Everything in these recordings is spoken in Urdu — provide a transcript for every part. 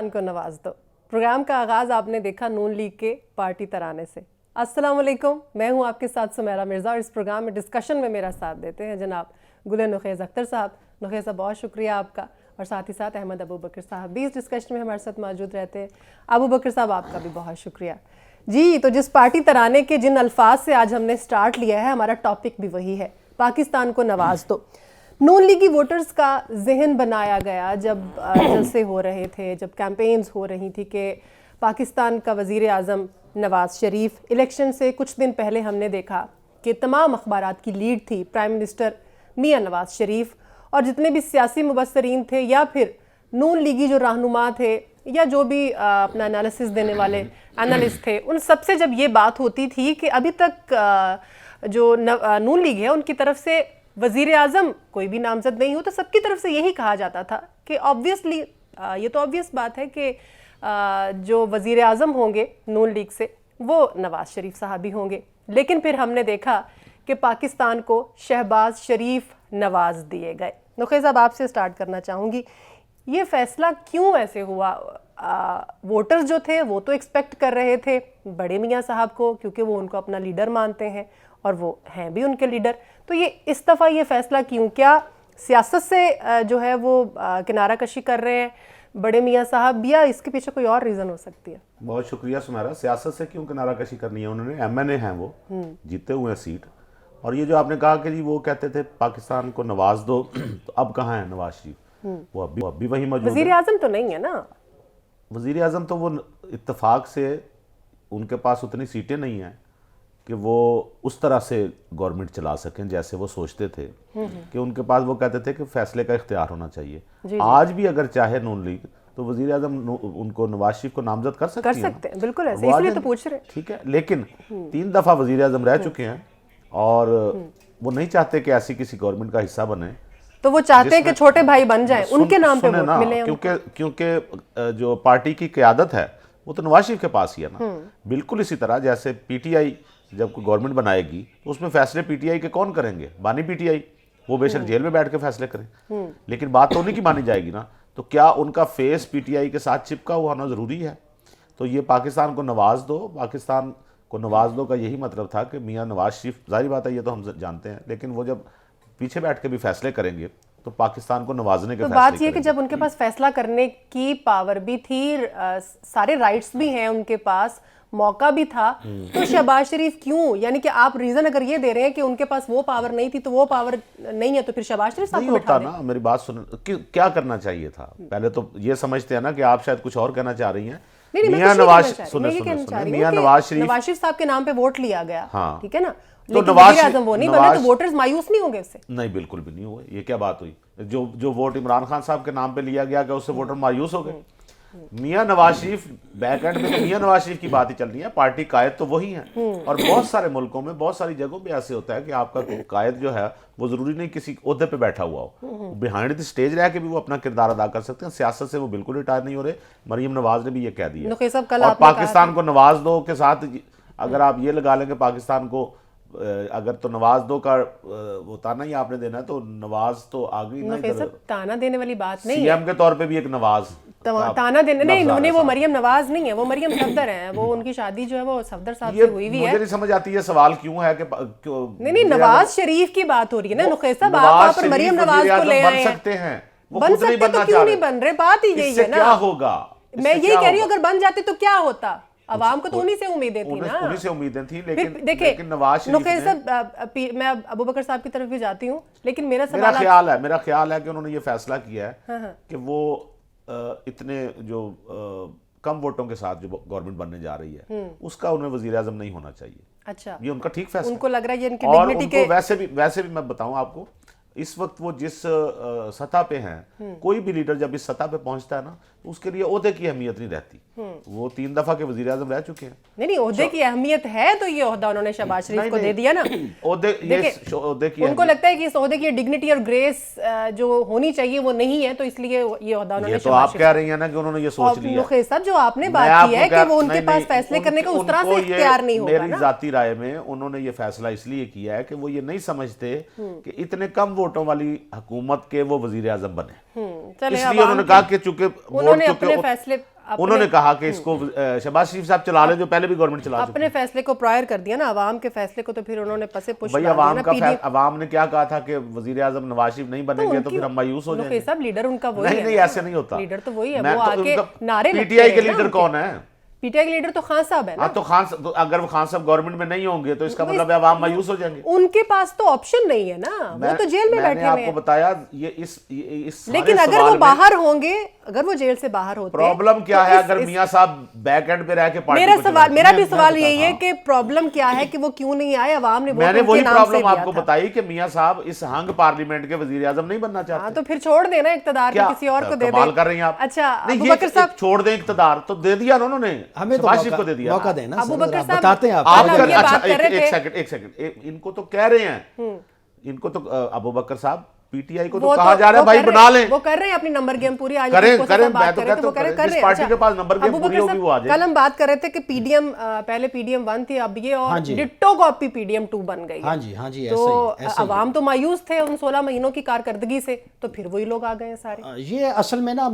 پاکستان کو نواز دو۔ پروگرام کا آغاز آپ نے دیکھا نون لیگ کے پارٹی ترانے سے۔ السلام علیکم، میں ہوں آپ کے ساتھ سمیرہ مرزا، اور اس پروگرام میں ڈسکشن میں میرا ساتھ دیتے ہیں جناب گل نخیز اختر صاحب۔ نخیز صاحب بہت شکریہ آپ کا، اور ساتھ ہی ساتھ احمد ابو بکر صاحب بھی اس ڈسکشن میں ہمارے ساتھ موجود رہتے ہیں۔ ابو بکر صاحب آپ کا بھی بہت شکریہ۔ جی، تو جس پارٹی ترانے کے جن الفاظ سے آج ہم نے سٹارٹ لیا ہے، ہمارا ٹاپک بھی وہی ہے، پاکستان کو نواز دو۔ نون لیگی ووٹرز کا ذہن بنایا گیا جب جلسے ہو رہے تھے، جب کیمپینز ہو رہی تھی کہ پاکستان کا وزیر اعظم نواز شریف، الیکشن سے کچھ دن پہلے ہم نے دیکھا کہ تمام اخبارات کی لیڈ تھی پرائم منسٹر میاں نواز شریف، اور جتنے بھی سیاسی مبصرین تھے یا پھر نون لیگی جو رہنما تھے یا جو بھی اپنا انالیسس دینے والے انالسٹ تھے، ان سب سے جب یہ بات ہوتی تھی کہ ابھی تک جو نون لیگ ہے ان کی طرف سے وزیر اعظم کوئی بھی نامزد نہیں ہو، تو سب کی طرف سے یہی کہا جاتا تھا کہ آبویسلی یہ تو آبویس بات ہے کہ جو وزیر اعظم ہوں گے نون لیگ سے وہ نواز شریف صاحب ہی ہوں گے۔ لیکن پھر ہم نے دیکھا کہ پاکستان کو شہباز شریف نواز دیے گئے۔ نخیز صاحب آپ سے سٹارٹ کرنا چاہوں گی، یہ فیصلہ کیوں ایسے ہوا؟ ووٹرز جو تھے وہ تو ایکسپیکٹ کر رہے تھے بڑے میاں صاحب کو، کیونکہ وہ ان کو اپنا لیڈر مانتے ہیں اور وہ ہیں بھی ان کے لیڈر، تو یہ اس دفعہ یہ فیصلہ کیوں؟ کیا سیاست سے جو ہے وہ کنارہ کشی کر رہے ہیں بڑے میاں صاحب، یا اس کے پیچھے کوئی اور ریزن ہو سکتی ہے؟ بہت شکریہ سمیرہ۔ سیاست سے کیوں کنارہ کشی کرنی ہے؟ انہوں نے ایم این اے ہیں، وہ جیتے ہوئے ہیں سیٹ، اور یہ جو آپ نے کہا کہ جی وہ کہتے تھے پاکستان کو نواز دو، تو اب کہاں ہے نواز شریف؟ وہ اب بھی وہی موجود ہے۔ وزیر اعظم تو نہیں ہے نا؟ وزیر اعظم تو وہ اتفاق سے ان کے پاس اتنی سیٹیں نہیں ہیں کہ وہ اس طرح سے گورنمنٹ چلا سکیں جیسے وہ سوچتے تھے، کہ ان کے پاس وہ کہتے تھے کہ فیصلے کا اختیار ہونا چاہیے۔ آج بھی اگر چاہے نون لیگ تو وزیر اعظم ان کو نواز شریف کو نامزد کر سکتے ہیں، بالکل ایسے، اس لیے تو پوچھ رہے ہیں۔ ٹھیک ہے، لیکن 3 دفعہ وزیر اعظم رہ چکے ہیں، اور وہ نہیں چاہتے کہ ایسی کسی گورنمنٹ کا حصہ بنے، تو وہ چاہتے ہیں کہ چھوٹے بھائی بن جائیں، ان کے نام پہ ووٹ ملے۔ کیونکہ جو پارٹی کی قیادت ہے وہ تو نواز شریف کے پاس ہی ہے نا۔ بالکل اسی طرح جیسے پی ٹی آئی جب کوئی گورنمنٹ بنائے گی تو اس میں فیصلے پی ٹی آئی کے کون کریں گے؟ بانی پی ٹی آئی، وہ بے شک جیل میں بیٹھ کے فیصلے کریں، لیکن بات تو انہیں کی مانی جائے گی نا۔ تو کیا ان کا فیس پی ٹی آئی کے ساتھ چپکا ہوا ہونا ضروری ہے؟ تو یہ پاکستان کو نواز دو، پاکستان کو نواز دو کا یہی مطلب تھا کہ میاں نواز شریف، ظاہری بات ہے یہ تو ہم جانتے ہیں، لیکن وہ جب پیچھے بیٹھ کے بھی فیصلے کریں گے تو پاکستان کو نوازنے کے فیصلے کریں گے۔ تو بات یہ کہ جب ان کے پاس فیصلہ کرنے کی پاور بھی تھی، سارے رائٹس بھی ہیں ان کے پاس، موقع بھی تھا، تو شہباز شریف کیوں؟ یعنی کہ آپ ریزن اگر یہ دے رہے ہیں کہ ان کے پاس وہ پاور نہیں تھی تو وہ پاور نہیں ہے، تو پھر شہباز شریف صاحب کو بٹھا دیں۔ نا میری بات سنیں، کیا کرنا چاہیے تھا؟ پہلے تو یہ سمجھتے ہیں نا کہ آپ شاید کچھ اور کہنا چاہ رہی ہیں۔ میاں نواز شریف صاحب کے نام پہ ووٹ لیا گیا، ٹھیک ہے نا، تو لیکن وزیر اعظم وہ نہیں بنے، تو ووٹرز مایوس نہیں ہوں گے اس سے؟ نہیں، بالکل بھی نہیں ہوئے۔ یہ کیا بات ہوئی؟ جو ووٹ عمران خان صاحب کے نام پہ لیا گیا کہ اس سے ووٹر مایوس ہو گئے؟ میاں نواز شریف بیک اینڈ میں تو میاں نواز شریف کی بات ہی چل رہی ہے، پارٹی قائد تو وہی ہیں، اور بہت سارے ملکوں میں بہت ساری جگہوں پہ ایسے ہوتا ہے کہ آپ کا قائد جو ہے وہ ضروری نہیں کسی عہدے پہ بیٹھا ہوا ہو، بیہائنڈ دی سٹیج رہ کے بھی وہ اپنا کردار ادا کر سکتے ہیں۔ سیاست سے وہ بالکل ریٹائر نہیں ہو رہے۔ مریم نواز نے بھی یہ کہہ دیا، اور پاکستان کو نواز دو کے ساتھ اگر آپ یہ لگا لیں کہ پاکستان کو اگر تو نواز دو کا وہ تانا ہی آپ نے دینا ہے، تو نواز تو آگئی نا، تانا دینے والی بات نہیں ہے۔ سی ایم کے طور پہ بھی ایک نواز تانا دینے نہیں، انہوں نے، وہ مریم نواز نہیں ہے، وہ مریم صفدر ہیں، وہ ان کی شادی جو ہے وہ صفدر صاحب سے ہوئی ہوئی ہے۔ مجھے نہیں سمجھ آتی یہ سوال کیوں ہے کہ نہیں، نواز شریف کی بات ہو رہی ہے نا نخیز صاحب، آپ وہاں پر مریم نواز کو لے آئے ہیں۔ بن سکتے ہیں، بن سکتے تو کیوں نہیں بن رہے؟ بات ہی یہی ہے نا۔ کیا ہوگا؟ میں یہی کہہ رہی ہوں، اگر بن جاتے تو کیا ہوتا؟ عوام کو تو انہی سے امیدیں تھیں نا، انہی سے امیدیں تھیں، لیکن نواز شریف نخیز صاحب، میں ابو بکر صاحب کی طرف بھی جاتی ہوں، لیکن میرا خیال ہے کہ انہوں نے یہ فیصلہ کیا ہے کہ وہ اتنے جو کم ووٹوں کے ساتھ جو گورنمنٹ بننے جا رہی ہے اس کا انہیں وزیر اعظم نہیں ہونا چاہیے۔ اچھا، یہ ان کا ٹھیک فیصلہ، ان کو لگ رہا ہے یہ ان کی اور ڈگنیٹی ان کو ویسے بھی میں بتاؤں آپ کو، اس وقت وہ جس سطح پہ ہیں، کوئی بھی لیڈر جب اس سطح پہ پہنچتا ہے نا تو اس کے لیے عہدے کی اہمیت نہیں رہتی۔ وہ 3 دفعہ کے وزیر اعظم رہ چکے ہیں۔ نہیں، عہدے کی اہمیت ہے تو یہ عہدہ انہوں نے شہباز شریف کو دے دیا نا۔ عہدے کی ان کو لگتا ہے کہ اس عہدے کی ڈگنیٹی اور گریس جو ہونی چاہیے وہ نہیں ہے، تو اس لیے یہ عہدہ انہوں نے، یہ تو آپ کہہ رہی ہیں نا کہ انہوں نے یہ سوچ لیا۔ نخیز صاحب، جو آپ نے بات کی ہے کہ وہ ان کے پاس فیصلے کرنے کا اس طرح سے اختیار نہیں ہوگا نا۔ میری ذاتی رائے میں انہوں نے یہ فیصلہ اس لیے کیا ہے کہ وہ یہ نہیں سمجھتے کہ اتنے کم ووٹوں والی حکومت کے وہ وزیر اعظم بنے، اس لیے انہوں نے کہا کہ چونکہ انہوں نے اپنے فیصلے انہوں نے کہا کہ اس کو شہباز شریف صاحب چلا لیں جو پہلے بھی گورنمنٹ چلا چکے. اپنے فیصلے کو پرائر کر دیا نا عوام کے فیصلے کو, تو پھر انہوں نے پسے پش بھائی عوام نے کیا کہا تھا کہ وزیر اعظم نواز شریف نہیں بنیں گے تو پھر ہم مایوس ہو جائیں گے. صاحب لیڈر ان کا وہی ہے. نہیں ایسے نہیں ہوتا, لیڈر تو وہی ہے, وہ آ کے نعرے پی ٹی آئی کے لیڈر کون ہے؟ پی ٹی آئی کے لیڈر تو خان صاحب ہے نا. تو اگر وہ خان صاحب گورنمنٹ میں نہیں ہوں گے تو اس کا مطلب ہے عوام مایوس ہو جائیں گے. ان کے پاس تو آپشن نہیں ہے نا, وہ تو جیل میں بیٹھے ہوئے ہیں. میں نے آپ کو بتایا یہ لیکن اگر وہ باہر ہوں گے, اگر وہ جیل سے باہر ہوتے, پرابلم کیا ہے اگر میاں صاحب بیک اینڈ پہ رہ کے پارٹی میرا بھی سوال یہی ہے کہ پرابلم کیا ہے کہ وہ کیوں نہیں آئے, عوام نے میں نے وہی پرابلم آپ کو بتائی کہ میاں صاحب اس ہنگ پارلیمنٹ کے وزیر اعظم نہیں بننا چاہتے. تو پھر چھوڑ دینا اقتدار کو, کسی اور کو دے دیں. کمال کر رہی ہیں آپ. اچھا ابو بکر صاحب چھوڑ دیں اقتدار, تو دے دیا انہوں نے, ہمیں تو موقع دینا. ابو بکر صاحب بتاتے ہیں آپ. ایک سیکنڈ, ان کو تو کہہ رہے ہیں, ان کو تو ابو بکر صاحب پی ٹی آئی کو تو کہا جا رہا ہے بھائی بنا لیں. وہ کر رہے ہیں اپنی نمبر گیم پوری. آج کریں, میں تو کہتا ہوں جس پارٹی کے پاس نمبر گیم پوری ہوگی وہ آ جائے. کل ہم بات کر رہے تھے کہ پی ڈی ایم پہلے پی ڈی ایم 1 تھی, اب یہ اور ditto copy P D M 2 بن گئی. ہاں جی ہاں جی, تو عوام تو مایوس تھے ان 16 مہینوں کی کارکردگی سے, تو پھر وہی لوگ آ گئے ہیں سارے. یہ اصل میں نا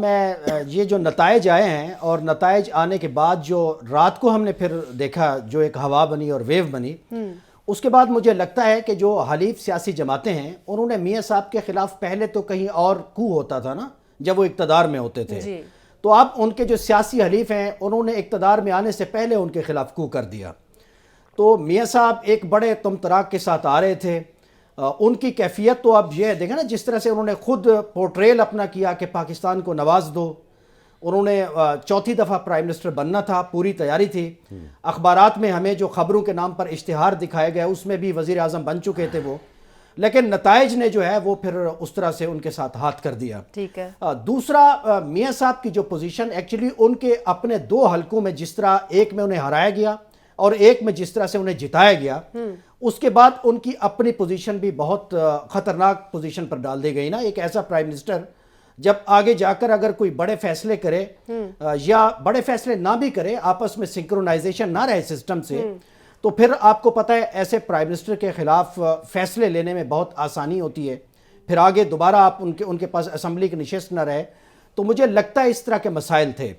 یہ جو نتائج آئے ہیں اور نتائج آنے کے بعد جو رات کو ہم نے پھر دیکھا جو ایک ہوا بنی اور ویو بنی, اس کے بعد مجھے لگتا ہے کہ جو حلیف سیاسی جماعتیں ہیں انہوں نے میاں صاحب کے خلاف پہلے تو کہیں اور کو ہوتا تھا نا جب وہ اقتدار میں ہوتے تھے, تو اب ان کے جو سیاسی حلیف ہیں انہوں نے اقتدار میں آنے سے پہلے ان کے خلاف کو کر دیا. تو میاں صاحب ایک بڑے تم تراک کے ساتھ آ رہے تھے. ان کی کیفیت تو اب یہ دیکھیں نا, جس طرح سے انہوں نے خود پورٹریل اپنا کیا کہ پاکستان کو نواز دو. انہوں نے 4تھی دفعہ پرائم منسٹر بننا تھا, پوری تیاری تھی. اخبارات میں ہمیں جو خبروں کے نام پر اشتہار دکھائے گئے اس میں بھی وزیر اعظم بن چکے تھے وہ, لیکن نتائج نے جو ہے وہ پھر اس طرح سے ان کے ساتھ ہاتھ کر دیا. ٹھیک ہے. دوسرا میاں صاحب کی جو پوزیشن ایکچولی ان کے اپنے 2 حلقوں میں, جس طرح ایک میں انہیں ہرایا گیا اور ایک میں جس طرح سے انہیں جتایا گیا, اس کے بعد ان کی اپنی پوزیشن بھی بہت خطرناک پوزیشن پر ڈال دی گئی نا. ایک ایسا پرائم منسٹر جب آگے جا کر اگر کوئی بڑے فیصلے کرے یا بڑے فیصلے نہ بھی کرے, آپس میں سنکرونائزیشن نہ رہے سسٹم سے, تو پھر آپ کو پتہ ہے ایسے پرائم منسٹر کے خلاف فیصلے لینے میں بہت آسانی ہوتی ہے. پھر آگے دوبارہ آپ ان کے پاس اسمبلی کی نشست نہ رہے. تو مجھے لگتا ہے اس طرح کے مسائل تھے.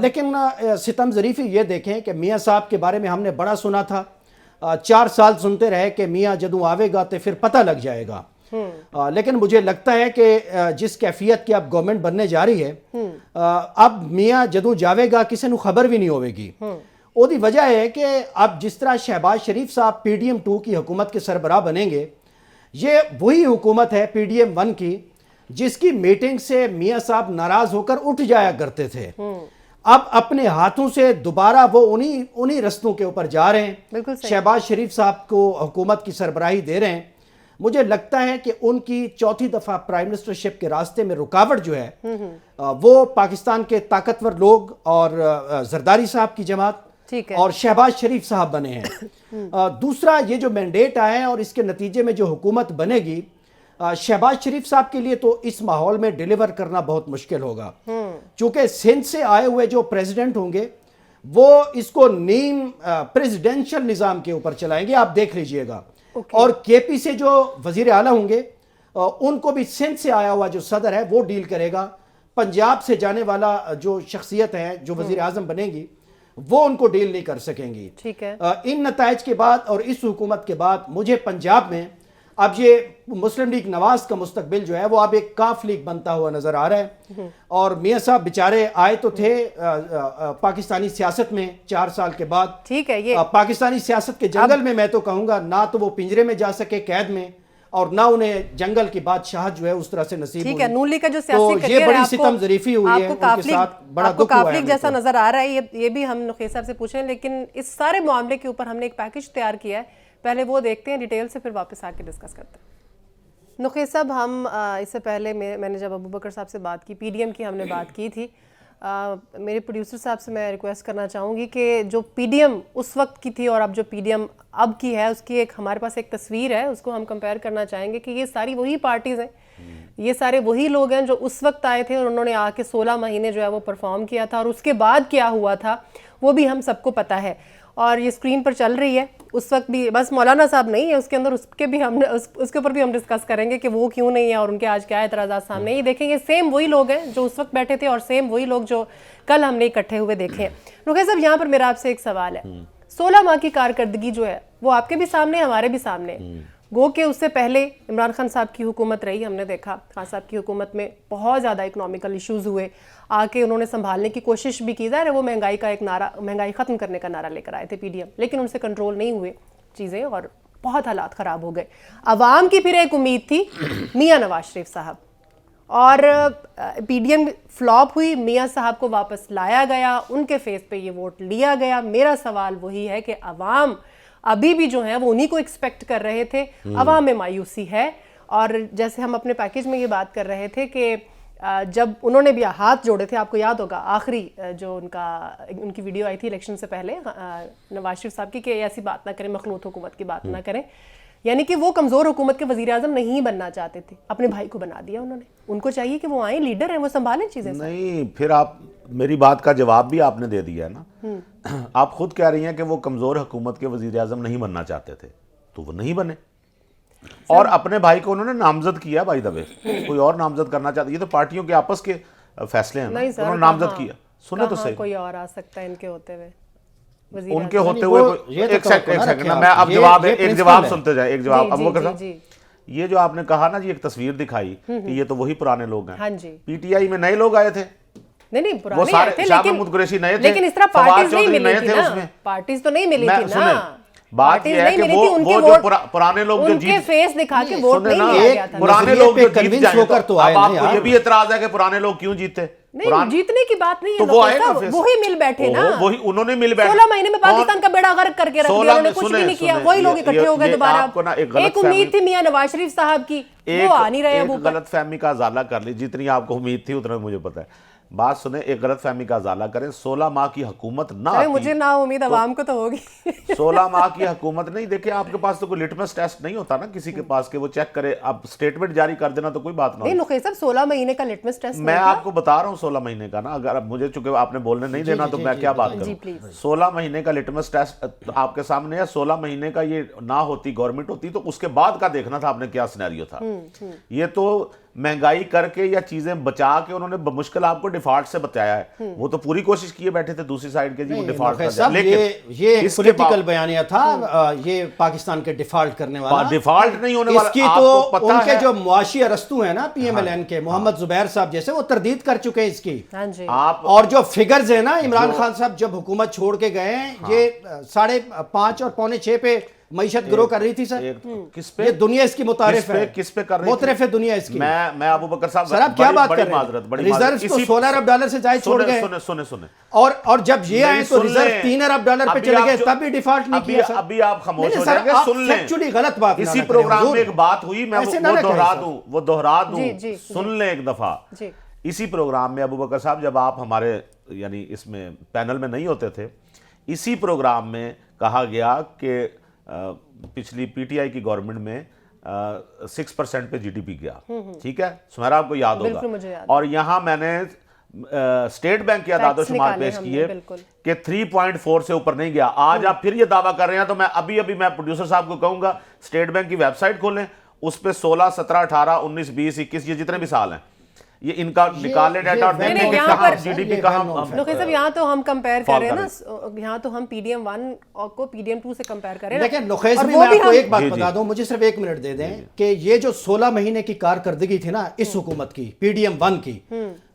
لیکن ستم ظریفی یہ دیکھیں کہ میاں صاحب کے بارے میں ہم نے بڑا سنا تھا, 4 سال سنتے رہے کہ میاں جدوں آوے گا تو پھر پتہ لگ جائے گا. لیکن مجھے لگتا ہے کہ جس کیفیت کی اب گورنمنٹ بننے جا رہی ہے, اب میاں جدوں جاوے گا کسی نو خبر بھی نہیں ہوئے گی. وہ دی وجہ ہے کہ اب جس طرح شہباز شریف صاحب پی ڈی ایم 2 کی حکومت کے سربراہ بنیں گے, یہ وہی حکومت ہے پی ڈی ایم 1 کی جس کی میٹنگ سے میاں صاحب ناراض ہو کر اٹھ جایا کرتے تھے. اب اپنے ہاتھوں سے دوبارہ وہ انہی رستوں کے اوپر جا رہے ہیں, شہباز شریف صاحب کو حکومت کی سربراہی دے رہے ہیں. مجھے لگتا ہے کہ ان کی 4تھی دفعہ پرائم منسٹرشپ کے راستے میں رکاوٹ جو ہے وہ پاکستان کے طاقتور لوگ اور زرداری صاحب کی جماعت اور شہباز شریف صاحب بنے ہیں. دوسرا یہ جو مینڈیٹ آئے ہیں اور اس کے نتیجے میں جو حکومت بنے گی, شہباز شریف صاحب کے لیے تو اس ماحول میں ڈیلیور کرنا بہت مشکل ہوگا, چونکہ سندھ سے آئے ہوئے جو پریزیڈنٹ ہوں گے وہ اس کو نیم پریزیڈنشل نظام کے اوپر چلائیں گے, آپ دیکھ لیجئے گا. اور کے پی سے جو وزیر اعلیٰ ہوں گے ان کو بھی سندھ سے آیا ہوا جو صدر ہے وہ ڈیل کرے گا. پنجاب سے جانے والا جو شخصیت ہے جو وزیر اعظم بنے گی وہ ان کو ڈیل نہیں کر سکیں گی. ٹھیک ہے. ان نتائج کے بعد اور اس حکومت کے بعد مجھے پنجاب میں اب یہ مسلم لیگ نواز کا مستقبل جو ہے وہ اب ایک کاف لیگ بنتا ہوا نظر آ رہا ہے. اور میاں صاحب بیچارے آئے تو تھے پاکستانی سیاست میں 4 سال کے بعد. ٹھیک ہے. یہ پاکستانی سیاست کے جنگل میں تو کہوں گا نہ تو وہ پنجرے میں جا سکے قید میں, اور نہ انہیں جنگل کی بادشاہت جو ہے اس طرح سے نصیب ہوئی. ٹھیک ہے. نون لیگ کا جو سیاسی کریئر ہے, یہ بڑی ستم ظریفی ہوئی ہے, ان کے ساتھ بڑا دکھ ہوا ہے. کاف لیگ جیسا نظر آ رہا ہے, یہ بھی ہم نقیب صاحب سے پوچھیں. لیکن اس سارے معاملے کے اوپر ہم نے ایک پیکج تیار کیا ہے, پہلے وہ دیکھتے ہیں ڈیٹیل سے, پھر واپس آ کے ڈسکس کرتے ہیں. نقیب صاحب, ہم اس سے پہلے میں نے جب ابو بکر صاحب سے بات کی, پی ڈی ایم کی ہم نے بات کی تھی, میرے پروڈیوسر صاحب سے میں ریکویسٹ کرنا چاہوں گی کہ جو پی ڈی ایم اس وقت کی تھی اور اب جو پی ڈی ایم اب کی ہے اس کی ایک ہمارے پاس ایک تصویر ہے, اس کو ہم کمپیئر کرنا چاہیں گے کہ یہ ساری وہی پارٹیز ہیں, یہ سارے وہی لوگ ہیں جو اس وقت آئے تھے اور انہوں نے آ کے 16 مہینے جو ہے وہ پرفارم کیا تھا, اور اس کے بعد کیا ہوا تھا وہ بھی ہم سب کو پتہ ہے. اور یہ اسکرین پر چل رہی ہے, اس وقت بھی بس مولانا صاحب نہیں ہے اس کے اندر، اس کے اوپر بھی ہم ڈسکس کریں گے کہ وہ کیوں نہیں ہے اور ان کے آج کیا اعتراضات سامنے ہیں. یہ دیکھیں گے سیم وہی لوگ ہیں جو اس وقت بیٹھے تھے اور سیم وہی لوگ جو کل ہم نے اکٹھے ہوئے دیکھے ہیں. رقیہ صاحب یہاں پر میرا آپ سے ایک سوال ہے. 16 ماہ کی کارکردگی جو ہے وہ آپ کے بھی سامنے ہمارے بھی سامنے. گو کہ اس سے پہلے عمران خان صاحب کی حکومت رہی، ہم نے دیکھا خان صاحب کی حکومت میں بہت زیادہ اکنامیکل ایشوز ہوئے، آ کے انہوں نے سنبھالنے کی کوشش بھی کی. ظاہر ہے وہ مہنگائی کا ایک نعرہ، مہنگائی ختم کرنے کا نعرہ لے کر آئے تھے پی ڈی ایم، لیکن ان سے کنٹرول نہیں ہوئے چیزیں اور بہت حالات خراب ہو گئے. عوام کی پھر ایک امید تھی میاں نواز شریف صاحب، اور پی ڈی ایم فلاپ ہوئی، میاں صاحب کو واپس لایا گیا، ان کے فیس پہ یہ ووٹ لیا گیا. میرا سوال وہی ہے کہ عوام ابھی بھی جو ہے وہ انہی کو ایکسپیکٹ کر رہے تھے. عوام میں مایوسی ہے، اور جیسے ہم اپنے پیکیج میں یہ بات کر رہے تھے کہ جب انہوں نے بھی ہاتھ جوڑے تھے، آپ کو یاد ہوگا آخری جو ان کی ویڈیو آئی تھی الیکشن سے پہلے نواز شریف صاحب کی کہ ایسی بات نہ کریں، مخلوط حکومت کی بات نہ کریں، یعنی کہ وہ کمزور حکومت کے وزیر اعظم نہیں بننا چاہتے تھے، اپنے بھائی کو بنا دیا انہوں نے. ان کو چاہیے کہ وہ آئیں، لیڈر ہیں، وہ سنبھالیں چیزیں. نہیں، پھر آپ میری بات کا جواب بھی آپ نے دے دیا ہے نا. آپ خود کہہ رہی ہیں کہ وہ کمزور حکومت کے وزیر اعظم نہیں بننا چاہتے تھے، تو وہ نہیں بنے، اور اپنے بھائی کو انہوں نے نامزد کیا. بائی دا وے کوئی اور نامزد کرنا چاہتے، یہ تو پارٹیوں کے آپس کے فیصلے ہیں نا. انہوں نے نامزد کیا. سنیں تو صحیح، کوئی اور آ سکتا ہے ان کے ہوتے ہوئے، ان کے ہوتے ہوئے. ایک سیکنڈ میں اب ایک جواب سنتے جائیں. ایک جواب ابو بکر صاحب، یہ جو آپ نے کہا نا جی ایک تصویر دکھائی کہ یہ تو وہی پرانے لوگ ہیں. پی ٹی آئی میں نئے لوگ آئے تھے، نہیں پرانے آئے تھے، شاہ محمود قریشی نئے تھے، لیکن اس طرح پارٹیز نہیں ملی تھی نا، پارٹیز تو نہیں ملی تھی نا. بات یہ ہے کہ وہ جو پرانے لوگ جو ان کے فیس دکھا کے ووٹ نہیں لیا گیا تھا. پرانے لوگ جو جیت جائیں، اب آپ کو یہ بھی اعتراض ہے کہ پرانے لوگ کیوں جیتے؟ نہیں، جیتنے کی بات نہیں تو وہ آئے ہے، وہی مل بیٹھے نا، وہی انہوں نے مل بیٹھے. 16 مہینے میں پاکستان کا بیڑا غرق کر کے رکھ دیا، انہوں نے کچھ بھی نہیں کیا. وہی لوگ اکٹھے ہو گئے دوبارہ. ایک امید تھی میاں نواز شریف صاحب کی، وہ آ نہیں رہے. ایک غلط فہمی کا ازالہ کر لی، جتنی آپ کو امید تھی اتنا مجھے پتا ہے. بات سنیں، ایک غلط فہمی کا ازالہ کریں. 16 ماہ کی حکومت نہ آتی، مجھے نہ امید عوام کو تو ہوگی. 16 ماہ کی حکومت نہیں. دیکھیں آپ کے پاس تو کوئی لٹمس ٹیسٹ نہیں ہوتا نا کسی کے پاس کہ وہ چیک کرے. اب سٹیٹمنٹ جاری کر دینا تو کوئی بات نہ. نہیں نقی صاحب، 16 مہینے کا لٹمس ٹیسٹ میں آپ کو بتا رہا ہوں 16 مہینے کا نا. اگر اب مجھے چونکہ آپ نے بولنے نہیں دینا تو میں کیا بات کروں. 16 مہینے کا لٹمس ٹیسٹ آپ کے سامنے ہے. 16 مہینے کا یہ نہ ہوتی، گورنمنٹ ہوتی، تو اس کے بعد کا دیکھنا تھا آپ نے کیا سینیریو تھا. یہ تو مہنگائی کر کے یا چیزیں بچا کے انہوں نے بمشکل آپ کو ڈیفالٹ سے بتایا ہے. وہ تو پوری کوشش کیے بیٹھے تھے دوسری سائیڈ کے جی وہ ڈیفالٹ کر جائے. لیکن یہ پولیٹیکل بیانیہ تھا، یہ پاکستان کے ڈیفالٹ کرنے والا. ڈیفالٹ نہیں ہونے والا. اس کی تو ان کے جو معاشی ارسطو ہیں نا پی ایم ایل این کے، محمد زبیر صاحب جیسے، وہ تردید کر چکے ہیں اس کی. اور جو فگرز ہیں نا، عمران خان صاحب جب حکومت چھوڑ کے گئے ہیں، یہ 5.5 اور 6.25 پہ معیشت گرو کر رہی تھی سر. کس پہ؟ یہ دنیا اس کی متعارف ہے. کس پہ کر رہی تھی؟ متعارف ہے دنیا اس کی. میں ابو بکر صاحب سر آپ کیا بات کر رہے ہیں؟ ریزرز کو $16 ارب سے زائد چھوڑ گئے. سنیں اور جب یہ آئے تو ریزرو $3 ارب پہ چلے گئے، تب بھی ڈیفالٹ نہیں کیا. ابھی آپ خاموش ہو جائیں گے. سن لیں، ایکچولی غلط بات. اسی پروگرام میں ایک بات ہوئی، میں وہ دہرا دوں. سن لیں ایک دفعہ. اسی پروگرام میں ابو بکر صاحب جب آپ ہمارے یعنی اس میں پینل میں نہیں ہوتے تھے، اسی پروگرام میں کہا گیا کہ پچھلی پی ٹی آئی کی گورنمنٹ میں 6% پہ جی ڈی پی گیا. ٹھیک ہے سمیرا، آپ کو یاد ہوگا. اور یہاں میں نے اسٹیٹ بینک کے اعداد و شمار پیش کیے کہ 3.4 سے اوپر نہیں گیا. آج آپ پھر یہ دعویٰ کر رہے ہیں، تو میں ابھی میں پروڈیوسر صاحب کو کہوں گا اسٹیٹ بینک کی ویب سائٹ کھولیں، اس پہ 16، 17، 18، 19، 20، 21 یہ جتنے بھی سال ہیں یہ ان کا نکالے ڈیٹا اور دیکھیں کہ کہاں جی ڈی پی کہاں. نقی صاحب یہاں تو ہم کمپیئر کر رہے ہیں نا، یہاں تو ہم پی ڈی ایم 1 کو پی ڈی ایم 2 سے کمپیئر کر رہے ہیں. لیکن نقی صاحب میں آپ کو ایک بات بتا دوں، مجھے صرف 1 منٹ دے دیں کہ یہ جو 16 مہینے کی کارکردگی تھی نا اس حکومت کی، پی ڈی ایم 1 کی،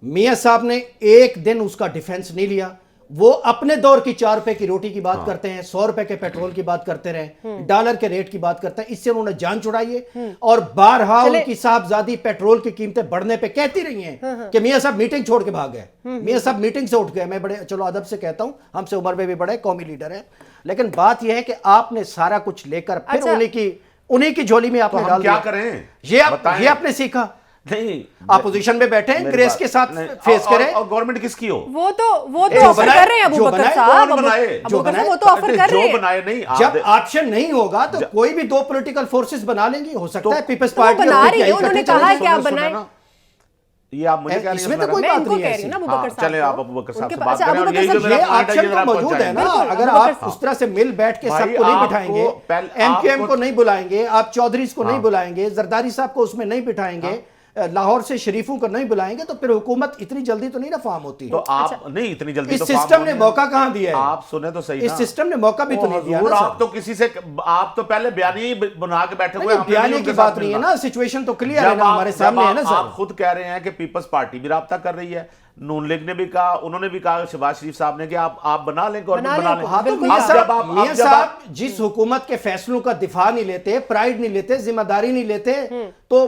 میاں صاحب نے ایک دن اس کا ڈیفنس نہیں لیا. وہ اپنے دور کی 4 روپے کی روٹی کی بات کرتے ہیں، 100 روپے کے پیٹرول کی بات کرتے رہے، ڈالر کے ریٹ کی بات کرتے ہیں. اس سے انہوں نے جان چھڑائی ہے اور بارہا ان کی صاحبزادی پیٹرول کی قیمتیں بڑھنے پہ کہتی رہی ہیں کہ میاں صاحب میٹنگ چھوڑ کے بھاگ گئے. میاں صاحب میٹنگ سے اٹھ گئے. میں بڑے چلو ادب سے کہتا ہوں، ہم سے عمر میں بھی بڑے قومی لیڈر ہیں، لیکن بات یہ ہے کہ آپ نے سارا کچھ لے کر پھر انہیں کی جھولی میں آپ نے ڈال دیا. کیا کریں یہ آپ نے سیکھا نہیں؟ اپوزیشن میں بیٹھے ہیں، گریس کے ساتھ فیس کریں. اور گورنمنٹ کس کی ہو؟ وہ تو آفر کر رہے ہیں ابو بکر صاحب. وہ تو آفر کر رہے ہیں. جب آپشن نہیں ہوگا تو کوئی بھی 2 پولیٹیکل فورسز بنا لیں گی. ہو سکتا ہے پیپلز پارٹی بنا رہی ہے، انہوں نے کہا ہے کہ آپ بنائیں. یہ آپ مجھے کہہ رہی ہیں اس میں تو کوئی میں بات ان کو نہیں کہہ ہے رہی ہوں نا ایسی۔ ابو بکر صاحب چلیں کو۔ آپ ابو بکر صاحب ان سے کے بات اچھا، کریں ابو اور بکر یہی صاحب جو میرا یہ پوائنٹ ہے آپشن جو تو میں موجود ہے نا، پہنچانا اگر بالکل، آپ ابو اس طرح سے مل بیٹھ کے سب بھائی کو نہیں آپ بٹھائیں کو گے، پہلے ایم آپ کیو ایم کو- کو نہیں بلائیں گے، آپ چودھریز کو نہیں بلائیں گے، زرداری صاحب کو اس میں نہیں بٹھائیں گے، لاہور سے شریفوں کو نہیں بلائیں گے، تو پھر حکومت اتنی جلدی تو نہیں نا فارم ہوتی۔ تو آپ نہیں اتنی جلدی اس تو فارم سسٹم نے ہونے- موقع کہاں دیا ہے؟ آپ سنیں تو صحیح اس نا، سسٹم نے موقع بھی تو نہیں دیا حضور نا آپ تو کسی سے آپ تو پہلے بیانیے ہی بنا کے بیٹھے ہوئے، ہم نے بیانے ان کی کے بات ساتھ نہیں ہے ملنا۔ نا، سچویشن تو کلیئر ہے جب نا، ہمارے سامنے ہے نا سر۔ آپ خود کہہ رہے ہیں کہ پیپلز پارٹی بھی رابطہ کر رہی ہے، نون لیگ نے بھی کہا، انہوں نے بھی کہا، شہباز شریف صاحب نے کہ آپ بنا لیں، گورنمنٹ بنا لیں۔ ہاں تو بالکل میاں کہا۔ صاحب، میاں صاحب جس حکومت کے فیصلوں کا دفاع نہیں لیتے، پرائیڈ نہیں لیتے، ذمہ داری نہیں لیتے، تو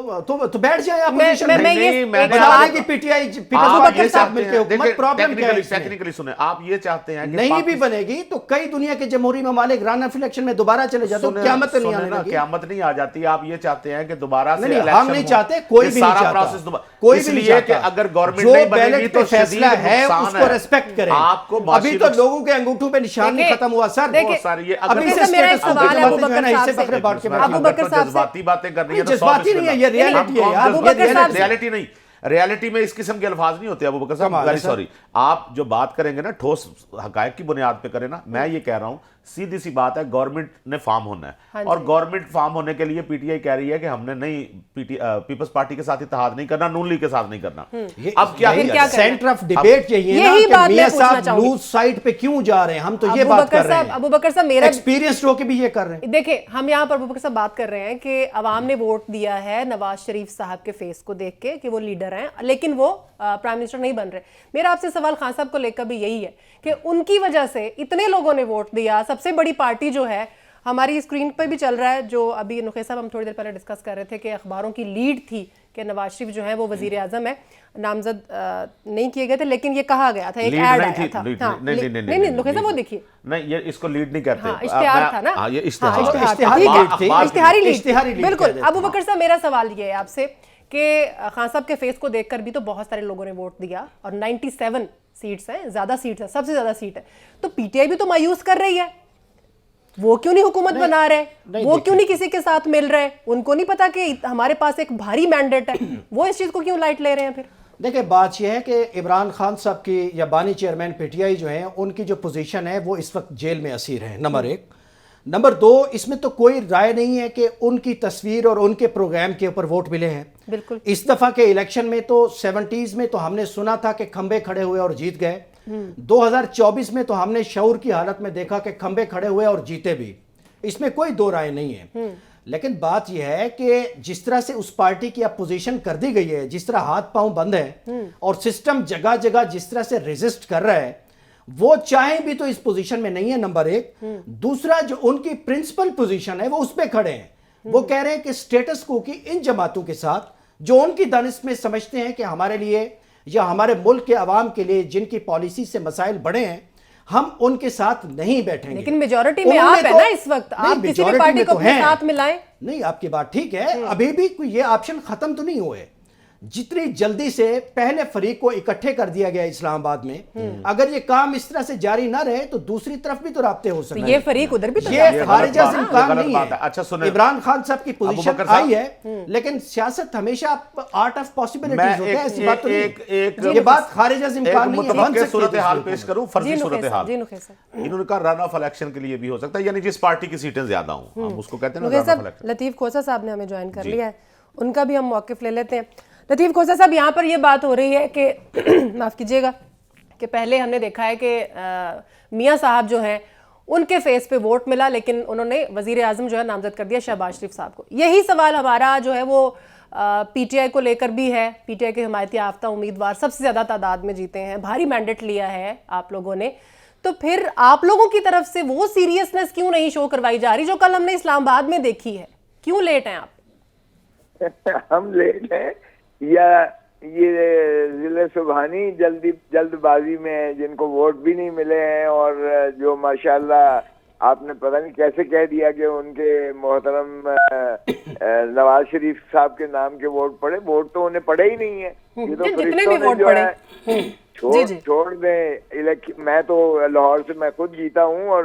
بیٹھ جائیں اپوزیشن میں میں۔ یہ میں ایک بنا سوال- لیں کہ P T I Abu Peoples بکر کے ساتھ صاحب مل کے حکومت، پرابلم کیا ہے اس میں؟ ٹیکنیکلی سنیں، آپ یہ چاہتے ہیں کہ نہیں بھی بنے گی تو کئی دنیا کے جمہوری ممالک رن آف الیکشن میں دوبارہ چلے جاتے ہیں، قیامت نہیں آنے لگی۔ قیامت نہیں آ جاتی، آپ یہ چاہتے ہیں کہ دوبارہ سے نہیں، ہم الیکشن نہیں ہو، چاہتے، کوئی کہ بھی نہیں سارا چاہتا، پروسیس دوبارہ، کوئی اس بھی نہیں لیے کہ چاہتا۔ اگر گورنمنٹ جو نہیں بنے گی بیلٹ تو پہ فیصلہ شدید ہے نقصان اس کو ریسپیکٹ کریں۔ آپ کو معاشی ابھی تو نقصان- لوگوں کے انگوٹھوں پہ نشان نہیں دیکھیں- ختم ہوا سر، دیکھیں- ابھی سے میرا ایک اسٹیٹس کو سوال ہے ابو جو ہے نا، بکر اس سے صاحب بکرے بانٹ کے سے۔ بیٹھے ابو ہیں۔ بکر صاحب سے- جذباتی باتیں کرنی ہے تو جذباتی نہیں ہے، یہ ریالٹی ہے یار، ابو بکر صاحب سے- ریالٹی نہیں، ریالٹی میں اس قسم کے الفاظ نہیں ہوتے ابو بکر صاحب، کمال ہے ویری سر۔ سوری۔ آپ جو بات کریں گے نا ٹھوس حقائق کی بنیاد پہ کریں نا، میں یہ کہہ رہا ہوں سیدھی سی بات ہے، گورنمنٹ نے فارم ہونا ہے، اور گورنمنٹ فارم ہونے کے لیے پی ٹی آئی کہہ رہی ہے کہ ہم نے نہیں پیپلز پارٹی کے ساتھ اتحاد نہیں کرنا، نون لیگ کے ساتھ نہیں کرنا۔ اب کیا کرنا ہے؟ سینٹر آف ڈیبیٹ یہی ہے یہی نا بات کہ میں میاں پوچھنا صاحب چاہوں گی۔ لوز سائٹ پہ کیوں جا رہے ہیں، ہم تو یہ ابو بات بکر کر رہے صاحب- ہیں، ابو بکر صاحب میرا ایکسپیرینسڈ ہو کے بھی یہ کر رہے ہیں۔ دیکھیں، ہم یہاں پر ابو بکر صاحب بات کر رہے ہیں کہ عوام نے ووٹ دیا ہے نواز شریف صاحب کے فیس کو دیکھ کے کہ وہ لیڈر ہیں، لیکن وہ پرائم منسٹر نہیں بن رہے۔ میرا آپ سے سوال خان صاحب کو لے کر بھی یہی ہے کہ ان کی وجہ سے اتنے لوگوں نے ووٹ دیا، سب سے بڑی پارٹی جو ہے ہماری اسکرین پہ بھی چل رہا ہے، جو ابھی نخیل صاحب ہم تھوڑی دیر پہلے ڈسکس کر رہے تھے کہ اخباروں کی لیڈ تھی کہ نواز شریف جو ہے وہ وزیر اعظم ہے، نامزد نہیں کیے گئے تھے، لیکن یہ کہا گیا تھا، ایک ایڈ آیا تھا۔ نہیں نخیل صاحب وہ دیکھیے، نہیں یہ اس کو لیڈ نہیں کہتے، اشتہار تھا نا، یہ اشتہاری اشتہاری لیڈ، لیڈ بالکل۔ کہہ ابو بکر صاحب میرا سوال یہ ہے آپ سے کہ خان صاحب کے فیس کو دیکھ کر بھی تو بہت سارے لوگوں نے ووٹ دیا، اور 97 سیٹس ہیں، زیادہ سیٹس ہیں، سب سے زیادہ سیٹ ہے، تو پی ٹی آئی بھی تو مایوس کر رہی ہے، وہ کیوں نہیں حکومت بنا رہے، وہ کیوں نہیں کسی کے ساتھ مل رہے، ان کو نہیں پتا کہ ہمارے پاس ایک بھاری مینڈیٹ ہے، وہ اس چیز کو کیوں لائٹ لے رہے ہیں پھر؟ دیکھیں بات یہ ہے کہ عمران خان صاحب کی یا بانی چیئرمین پی ٹی آئی جو ہیں، ان کی جو پوزیشن ہے وہ اس وقت جیل میں اسیر ہیں، نمبر ایک۔ نمبر دو، اس میں تو کوئی رائے نہیں ہے کہ ان کی تصویر اور ان کے پروگرام کے اوپر ووٹ ملے ہیں۔ بالکل۔ اس دفعہ کے الیکشن میں تو 70s میں تو ہم نے سنا تھا کہ کھمبے کھڑے ہوئے اور جیت گئے، 2024 میں تو ہم نے شعور کی حالت میں دیکھا کہ کھمبے کھڑے ہوئے اور جیتے بھی، اس میں کوئی دو رائے نہیں ہے۔ لیکن بات یہ ہے کہ جس طرح سے اس پارٹی کی اپوزیشن کر دی گئی ہے، جس طرح ہاتھ پاؤں بند ہے اور سسٹم جگہ جگہ جس طرح سے ریزسٹ کر رہا ہے، وہ چاہیں بھی تو اس پوزیشن میں نہیں ہے، نمبر ایک۔ دوسرا، جو ان کی پرنسپل پوزیشن ہے وہ اس پہ کھڑے ہیں، وہ کہہ رہے ہیں کہ سٹیٹس کو کی ان جماعتوں کے ساتھ جو ان کی دانش میں سمجھتے ہیں کہ ہمارے لیے یا ہمارے ملک کے عوام کے لیے جن کی پالیسی سے مسائل بڑے ہیں، ہم ان کے ساتھ نہیں بیٹھیں گے۔ لیکن میجورٹی میں آپ ہے نا اس وقت، آپ کسی بھی پارٹی کو اپنے ساتھ ملائیں۔ نہیں، آپ کی بات ٹھیک ہے، ابھی بھی کوئی یہ آپشن ختم تو نہیں ہوئے۔ جتنی جلدی سے پہلے فریق کو اکٹھے کر دیا گیا اسلام آباد میں، اگر یہ کام اس طرح سے جاری نہ رہے تو دوسری طرف بھی تو رابطے ہو سکتے ہیں۔ یہ فریق ادھر بھی تو یہ خارجہ سے امکان نہیں ہے۔ اچھا سنیں، عمران خان صاحب کی پوزیشن ابو بکر صاحب، آئی ہے، لیکن سیاست ہمیشہ آرٹ آف پاسبلٹیز ہوتا ہے، ایسی بات تو ایک نہیں۔ یہ بات خارجہ سے ایک امکان نہیں ہے، بن متوقع سکتی ہے صورتحال دوسری پیش حکومت۔ کروں، فرضی صورتحال۔ جی نخیل صاحب، انہوں نے کہا رن آف الیکشن کے لیے بھی ہو سکتا ہے، یعنی جس پارٹی کی سیٹیں زیادہ ہوں، ہم اس کو کہتے ہیں نا نخیل رن آف صاحب، الیکشن۔ لطیف کھوسا صاحب نے ہمیں جوائن کر لیا ہے، ان کا بھی ہم موقف لے لیتے ہیں۔ لطیف کھوسا صاحب، یہاں پر یہ بات ہو رہی ہے کہ معاف کیجیے گا کہ پہلے ہم نے دیکھا ہے کہ میاں صاحب جو ہیں ان کے فیس پہ ووٹ ملا، لیکن انہوں نے وزیر اعظم جو ہے نامزد کر دیا شہباز شریف صاحب کو۔ یہی سوال ہمارا جو ہے وہ پی ٹی آئی کو لے کر بھی ہے۔ پی ٹی آئی کے حمایتی یافتہ امیدوار سب سے زیادہ تعداد میں جیتے ہیں، بھاری مینڈیٹ لیا ہے آپ لوگوں نے، تو پھر آپ لوگوں کی طرف سے وہ سیریسنس کیوں نہیں شو کروائی جا رہی جو کل ہم نے اسلام آباد میں دیکھی ہے؟ کیوں لیٹ ہیں آپ؟ ہم لیٹ ہیں یا یہ ضلع سبحانی جلد بازی میں جن کو ووٹ بھی نہیں ملے ہیں، اور جو ماشاءاللہ آپ نے پتہ نہیں کیسے کہہ دیا کہ ان کے محترم نواز شریف صاحب کے نام کے ووٹ پڑے، ووٹ تو انہیں پڑے ہی نہیں ہے۔ یہ تو جتنے بھی فرشتوں نے ووٹ جو پڑے ہے چھوڑ دیں۔ میں تو لاہور سے میں خود جیتا ہوں، اور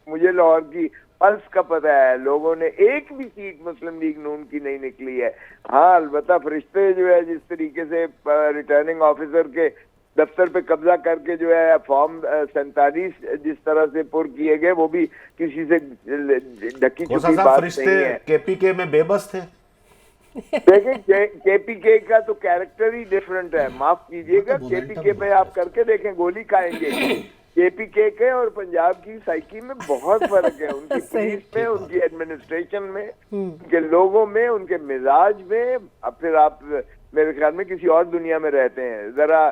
مجھے لاہور کی پلس کا پتہ ہے. لوگوں نے ایک بھی سیٹ مسلم لیگ نون کی نہیں نکلی ہے. ہاں البتہ فرشتے جو ہے جس طریقے سے ریٹرننگ آفیسر کے دفتر پہ قبضہ کر کے جو ہے فارم 47 جس طرح سے پر کیے گئے وہ بھی کسی سے ڈھکی چھپی بات نہیں ہے. کے پی کے میں بے بس تھے. دیکھیں کے پی کے کا تو کیریکٹر ہی ڈیفرنٹ ہے, معاف کیجیے گا. کے پی کے پہ آپ کر کے دیکھیں گولی کھائیں گے. کے پی کے اور پنجاب کی سائیکی میں بہت فرق ہے, ان کی پولیس میں, ان کی ایڈمنسٹریشن میں, ان کے لوگوں میں, ان کے مزاج میں. اب پھر آپ میرے خیال میں کسی اور دنیا میں رہتے ہیں. ذرا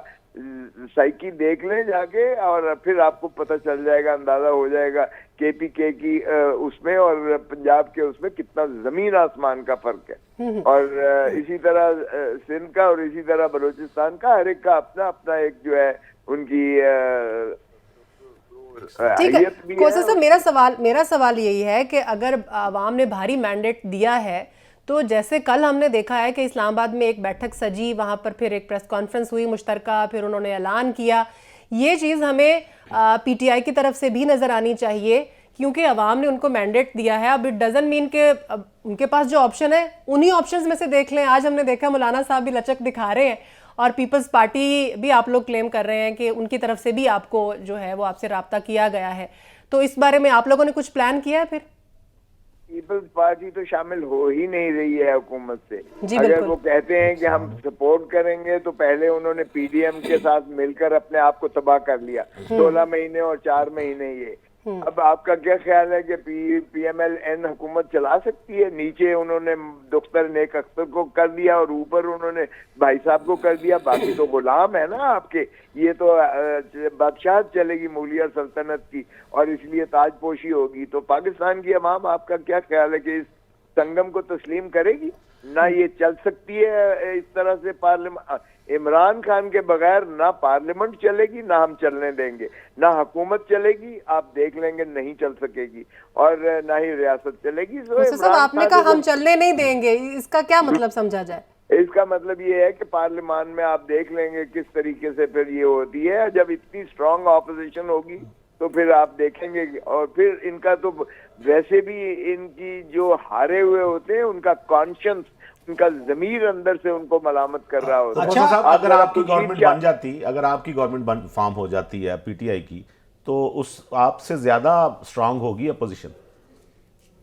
سائیکی دیکھ لیں جا کے اور پھر آپ کو پتہ چل جائے گا, اندازہ ہو جائے گا کے پی کے کی اس میں اور پنجاب کے اس میں کتنا زمین آسمان کا فرق ہے. اور اسی طرح سندھ کا اور اسی طرح بلوچستان کا, ہر ایک کا اپنا اپنا ایک جو ہے ان کی ٹھیک ہے. کوثر صاحب میرا سوال یہی ہے کہ اگر عوام نے بھاری مینڈیٹ دیا ہے تو جیسے کل ہم نے دیکھا ہے کہ اسلام آباد میں ایک بیٹھک سجی, وہاں پر پھر ایک پریس کانفرنس ہوئی مشترکہ, پھر انہوں نے اعلان کیا. یہ چیز ہمیں پی ٹی آئی کی طرف سے بھی نظر آنی چاہیے کیونکہ عوام نے ان کو مینڈیٹ دیا ہے. اب اٹ ڈزنٹ مین کہ ان کے پاس جو آپشن ہے انہی آپشنز میں سے دیکھ لیں. آج ہم نے دیکھا مولانا صاحب بھی لچک دکھا رہے ہیں اور پیپلز پارٹی بھی آپ لوگ کلیم کر رہے ہیں کہ ان کی طرف سے بھی آپ کو جو ہے وہ آپ سے رابطہ کیا گیا ہے. تو اس بارے میں آپ لوگوں نے کچھ پلان کیا ہے؟ پھر پیپلز پارٹی تو شامل ہو ہی نہیں رہی ہے حکومت سے. اگر وہ کہتے ہیں کہ ہم سپورٹ کریں گے تو پہلے انہوں نے پی ڈی ایم کے ساتھ مل کر اپنے آپ کو تباہ کر لیا 16 مہینے اور 4 مہینے. یہ اب آپ کا کیا خیال ہے کہ پی ایم ایل این حکومت چلا سکتی ہے؟ نیچے انہوں نے دختر نیک اختر کو کر دیا اور اوپر انہوں نے بھائی صاحب کو کر دیا, باقی تو غلام ہے نا آپ کے. یہ تو بادشاہت چلے گی مولیہ سلطنت کی اور اس لیے تاج پوشی ہوگی. تو پاکستان کی عوام آپ کا کیا خیال ہے کہ اس سنگم کو تسلیم کرے گی؟ نہ یہ چل سکتی ہے اس طرح سے. عمران خان کے بغیر نہ پارلیمنٹ چلے گی, نہ ہم چلنے دیں گے, نہ حکومت چلے گی, آپ دیکھ لیں گے نہیں چل سکے گی, اور نہ ہی ریاست چلے گی. صاحب آپ نے کہا ہم چلنے نہیں دیں گے, اس کا کیا مطلب سمجھا جائے؟ اس کا مطلب یہ ہے کہ پارلیمان میں آپ دیکھ لیں گے کس طریقے سے پھر یہ ہوتی ہے. جب اتنی اسٹرانگ اپوزیشن ہوگی تو پھر آپ دیکھیں گے. اور پھر ان کا تو ویسے بھی ان کی جو ہارے ہوئے ہوتے ہیں ان کا کانشنس, ان کا ضمیر اندر سے ان کو ملامت کر رہا ہوتا ہے. اچھا صاحب, اگر آپ کی گورنمنٹ بن جاتی, اگر آپ کی گورنمنٹ فارم ہو جاتی ہے پی ٹی آئی کی, تو اس آپ سے زیادہ اسٹرانگ ہوگی اپوزیشن.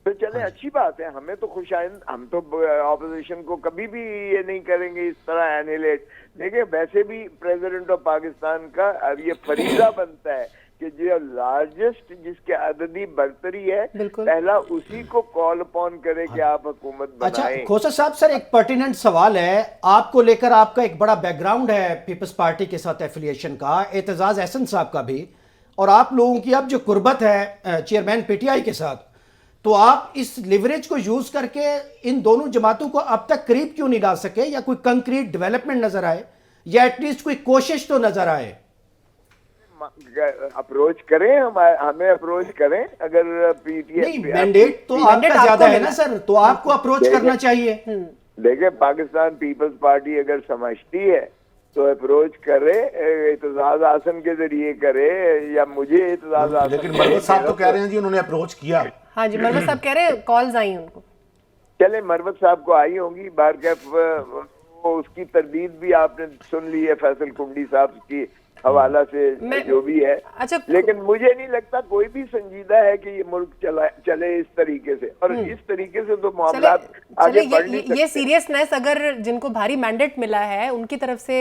تو چلیں اچھی بات ہے, ہمیں تو خوش آئند, ہم تو اپوزیشن کو کبھی بھی یہ نہیں کریں گے اس طرح اینیلیٹ. دیکھیں ویسے بھی پریزیڈنٹ آف پاکستان کا اب یہ فریضہ بنتا ہے کہ جو لارجسٹ جس کے عددی برتری ہے پہلا اسی کو کال اپون کرے کہ آپ حکومت بنائیں. اچھا کوثر صاحب, سر ایک پرٹیننٹ سوال ہے آپ کو لے کر. آپ کا ایک بڑا بیک گراؤنڈ ہے پیپلز پارٹی کے ساتھ ایفیلیشن کا, اعتزاز احسن صاحب کا بھی, اور آپ لوگوں کی اب جو قربت ہے چیئرمین پی ٹی آئی کے ساتھ, تو آپ اس لیوریج کو یوز کر کے ان دونوں جماعتوں کو اب تک قریب کیوں نہیں لا سکے, یا کوئی کنکریٹ ڈیولپمنٹ نظر آئے, یا ایٹ لیسٹ کوئی کوشش تو نظر آئے؟ اپروچ کریں, ہمیں اپروچ کریں. اگر پی ٹی آئی مینڈیٹ تو آپ کا زیادہ ہے نا سر, تو آپ کو اپروچ کرنا چاہیے. دیکھیں پاکستان پیپلز پارٹی اگر سمجھتی ہے تو اپروچ کرے, اعتزاز احسن کے ذریعے کرے یا مجھے اعتزاز احسن. لیکن مروت صاحب تو کہہ رہے ہیں جی انہوں نے اپروچ کیا. ہاں جی, مروت صاحب کہہ رہے ہیں کالز آئی ان کو. چلیں مروت صاحب کو آئی ہوں گی بارکیف, اس کی تردید بھی آپ نے سن لی ہے فیصل کنڈی صاحب کی حوالہ سے جو بھی ہے. لیکن مجھے نہیں لگتا کوئی بھی سنجیدہ ہے کہ یہ ملک چلے اس طریقے سے, اور اس طریقے سے تو معاملات آگے بڑھ نہیں سکتے. یہ سیریسنیس اگر جن کو بھاری مینڈیٹ ملا ہے ان کی طرف سے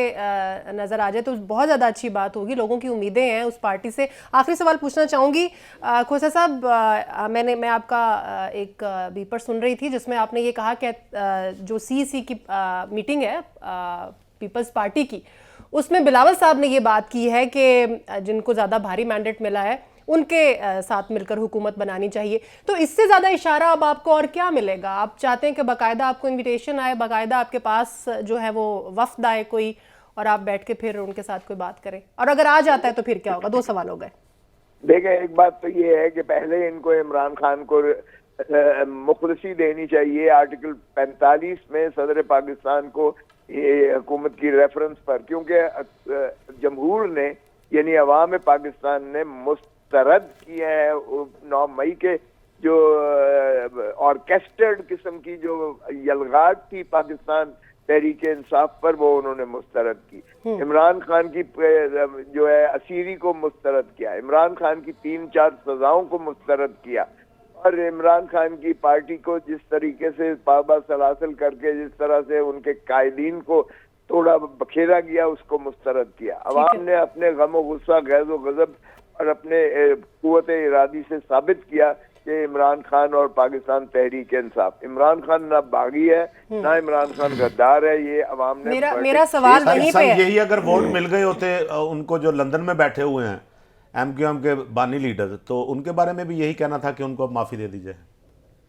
نظر آ جائے تو بہت زیادہ اچھی بات ہوگی. لوگوں کی امیدیں ہیں اس پارٹی سے. آخری سوال پوچھنا چاہوں گی کوثر صاحب, میں آپ کا ایک بیپر سن رہی تھی جس میں آپ نے یہ کہا کہ جو سی کی میٹنگ ہے پیپلز پارٹی کی, اس میں بلاول صاحب نے یہ بات کی ہے کہ جن کو زیادہ بھاری مینڈیٹ ملا ہے ان کے ساتھ مل کر حکومت بنانی چاہیے. تو اس سے زیادہ اشارہ اب آپ کو اور کیا ملے گا؟ آپ چاہتے ہیں کہ باقاعدہ آپ کو انویٹیشن آئے, باقاعدہ آپ کے پاس جو ہے وہ وفد آئے کوئی, اور آپ بیٹھ کے پھر ان کے ساتھ کوئی بات کریں, اور اگر آ جاتا ہے تو پھر کیا ہوگا؟ 2 سوال ہو گئے. دیکھیں ایک بات تو یہ ہے کہ پہلے ان کو عمران خان کو مخلصی دینی چاہیے آرٹیکل 45 میں صدر پاکستان کو یہ حکومت کی ریفرنس پر, کیونکہ جمہور نے یعنی عوام پاکستان نے مسترد کیا ہے 9 مئی کے جو آرکیسٹرڈ قسم کی جو یلغار تھی پاکستان تحریک انصاف پر، وہ انہوں نے مسترد کی. عمران خان کی جو ہے اسیری کو مسترد کیا، عمران خان کی 3-4 سزاؤں کو مسترد کیا، اور عمران خان کی پارٹی کو جس طریقے سے پابا سلاسل کر کے جس طرح سے ان کے قائدین کو توڑا بکھیرا گیا اس کو مسترد کیا. عوام نے اپنے غم و غصہ، غیظ و غضب اور اپنے قوت ارادی سے ثابت کیا کہ عمران خان اور پاکستان تحریک انصاف، عمران خان نہ باغی ہے نہ عمران خان غدار ہے. یہ عوام نے میرا سوال وہیں پہ ہے. یہی اگر ووٹ مل گئے ہوتے ان کو جو لندن میں بیٹھے ہوئے ہیں ایم کیو ایم کے بانی لیڈر، تو ان کے بارے میں بھی یہی کہنا تھا کہ ان کو اب معافی دے دی جائے.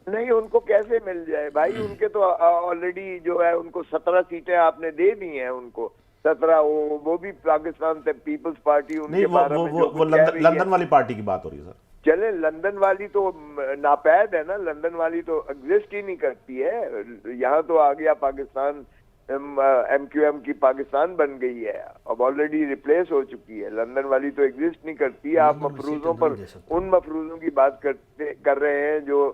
نہیں، ان کو کیسے مل جائے بھائی؟ ان کے تو آلریڈی جو ہے ان کو 17 سیٹیں آپ نے دے دی ہیں ان کو. 17 وہ بھی پاکستان پیپلز پارٹی ان کے بارے میں وہ لندن والی پارٹی کی بات ہو رہی ہے سر. چلے لندن والی تو ناپید ہے نا، لندن والی تو ایگزسٹ ہی نہیں کرتی ہے. یہاں تو آ گیا پاکستان، ایم کیو ایم کی پاکستان بن گئی ہے، اب آلریڈی ریپلیس ہو چکی ہے. لندن والی تو ایگزسٹ نہیں کرتی. آپ مفروضوں پر ان مفروضوں کی بات کر رہے ہیں جو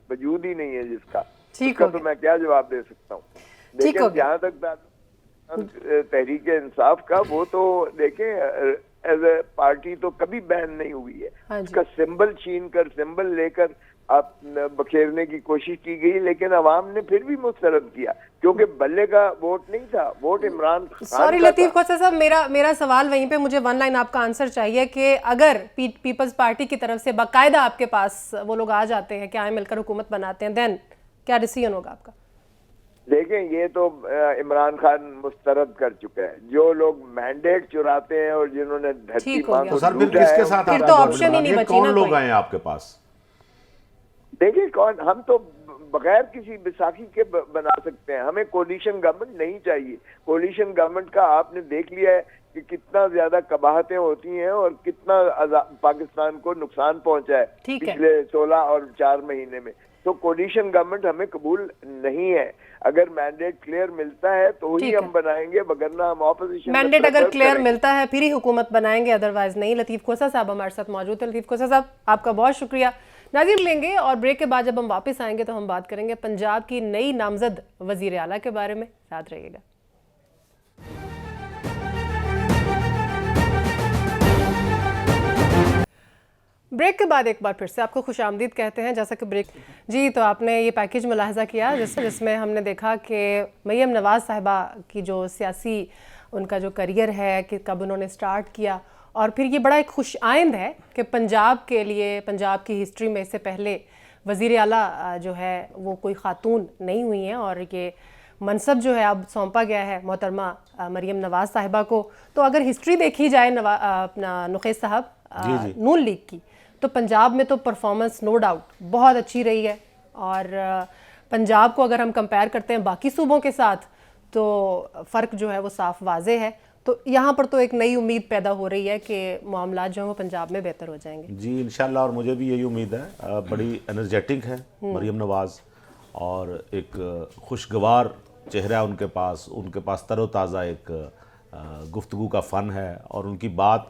وجود ہی نہیں ہے، جس کا اس کا تو میں کیا جواب دے سکتا ہوں. لیکن جہاں تک تحریک انصاف کا، وہ تو دیکھیں ایز اے پارٹی تو کبھی بین نہیں ہوئی ہے. اس کا سمبل چھین کر، سمبل لے کر آپ بکھیرنے کی کوشش کی گئی، لیکن عوام نے پھر بھی مسترد کیا کیونکہ بلے کا ووٹ نہیں تھا، ووٹ عمران خان. سوری لطیف کھوسہ صاحب، میرا سوال وہیں پہ، مجھے 1 لائن آپ کا آنسر چاہیے کہ اگر پیپلز پارٹی کی طرف سے باقاعدہ آپ کے پاس وہ لوگ آ جاتے ہیں کہ آئیں مل کر حکومت بناتے ہیں، دین کیا ڈیسیژن ہوگا آپ کا؟ دیکھیں، یہ تو عمران خان مسترد کر چکا ہے. جو لوگ مینڈیٹ چراتے ہیں اور جنہوں نے دھرتی ماں کو سر پھر کس کے ساتھ پھر تو آپشن ہی نہیں بچی نا. کون لوگ آئے ہیں آپ کے پاس؟ دیکھیں کون، ہم تو بغیر کسی بیساکھی کے بنا سکتے ہیں. ہمیں کولیشن گورنمنٹ نہیں چاہیے. کولیشن گورنمنٹ کا آپ نے دیکھ لیا ہے کہ کتنا زیادہ قباحتیں ہوتی ہیں اور کتنا پاکستان کو نقصان پہنچا ہے پچھلے 16 اور 4 مہینے میں. تو کولیشن گورنمنٹ ہمیں قبول نہیں ہے. اگر مینڈیٹ کلیئر ملتا ہے تو ہی ہم بنائیں گے، وگرنہ ہم اپوزیشن. مینڈیٹ اگر کلیئر ملتا ہے پھر ہی حکومت بنائیں گے، ادروائز نہیں. لطیف کھوسہ صاحب ہمارے ساتھ موجود ہیں. لطیف کھوسہ صاحب آپ کا بہت شکریہ. ناظرین لیں گے اور بریک کے بعد جب ہم واپس آئیں گے تو ہم بات کریں گے پنجاب کی نئی نامزد وزیر اعلیٰ کے بارے میں. ساتھ رہیے گا. بریک کے بعد ایک بار پھر سے آپ کو خوش آمدید کہتے ہیں. جیسا کہ بریک جی تو آپ نے یہ پیکیج ملاحظہ کیا جس میں ہم نے دیکھا کہ مریم نواز صاحبہ کی جو سیاسی ان کا جو کریئر ہے کہ کب انہوں نے سٹارٹ کیا، اور پھر یہ بڑا ایک خوش آئند ہے کہ پنجاب کے لیے، پنجاب کی ہسٹری میں اس سے پہلے وزیر اعلیٰ جو ہے وہ کوئی خاتون نہیں ہوئی ہیں، اور یہ منصب جو ہے اب سونپا گیا ہے محترمہ مریم نواز صاحبہ کو. تو اگر ہسٹری دیکھی جائے اپنا نخیز صاحب نون لیگ کی، تو پنجاب میں تو پرفارمنس نو ڈاؤٹ بہت اچھی رہی ہے. اور پنجاب کو اگر ہم کمپیئر کرتے ہیں باقی صوبوں کے ساتھ تو فرق جو ہے وہ صاف واضح ہے. تو یہاں پر تو ایک نئی امید پیدا ہو رہی ہے کہ معاملات جو ہیں وہ پنجاب میں بہتر ہو جائیں گے. جی انشاءاللہ، اور مجھے بھی یہی امید ہے. بڑی انرجیٹک ہے مریم نواز، اور ایک خوشگوار چہرہ ان کے پاس تر و تازہ ایک گفتگو کا فن ہے، اور ان کی بات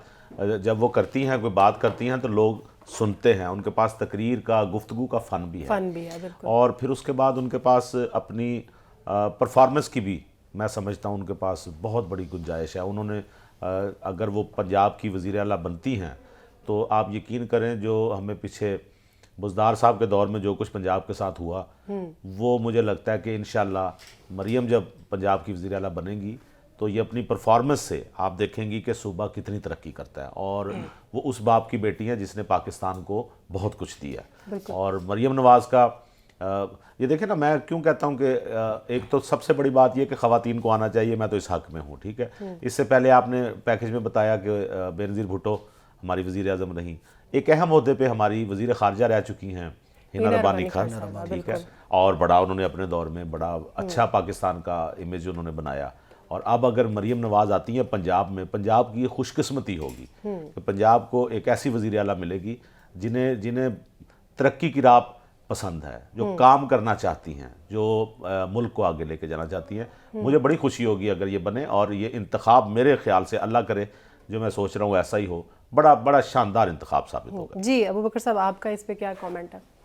جب وہ کرتی ہیں، کوئی بات کرتی ہیں تو لوگ سنتے ہیں. ان کے پاس تقریر کا، گفتگو کا فن بھی ہے بالکل. اور پھر اس کے بعد ان کے پاس اپنی پرفارمنس کی بھی میں سمجھتا ہوں ان کے پاس بہت بڑی گنجائش ہے. انہوں نے اگر وہ پنجاب کی وزیر اعلیٰ بنتی ہیں تو آپ یقین کریں جو ہمیں پیچھے بزدار صاحب کے دور میں جو کچھ پنجاب کے ساتھ ہوا، وہ مجھے لگتا ہے کہ انشاءاللہ مریم جب پنجاب کی وزیر اعلیٰ بنے گی تو یہ اپنی پرفارمنس سے آپ دیکھیں گی کہ صوبہ کتنی ترقی کرتا ہے. اور وہ اس باپ کی بیٹی ہیں جس نے پاکستان کو بہت کچھ دیا. اور مریم نواز کا یہ دیکھیں نا، میں کیوں کہتا ہوں کہ ایک تو سب سے بڑی بات یہ کہ خواتین کو آنا چاہیے، میں تو اس حق میں ہوں، ٹھیک ہے. اس سے پہلے آپ نے پیکیج میں بتایا کہ بینظیر بھٹو ہماری وزیر اعظم رہیں. ایک اہم عہدے پہ ہماری وزیر خارجہ رہ چکی ہیں ہنا ربانی خان، ٹھیک ہے، اور بڑا انہوں نے اپنے دور میں بڑا اچھا پاکستان کا امیج انہوں نے بنایا. اور اب اگر مریم نواز آتی ہیں پنجاب میں، پنجاب کی یہ خوش قسمتی ہوگی کہ پنجاب کو ایک ایسی وزیر اعلیٰ ملے گی جنہیں ترقی کی راہ پسند ہے، جو کام کرنا چاہتی ہیں، جو ملک کو آگے لے کے جانا چاہتی ہیں. مجھے بڑی خوشی ہوگی اگر یہ بنے، اور یہ انتخاب میرے خیال سے اللہ کرے جو میں سوچ رہا ہوں ایسا ہی ہو، بڑا شاندار انتخاب ثابت ہوگا. جی ابوبکر صاحب، آپ کا اس پہ کیا کامنٹ ہے؟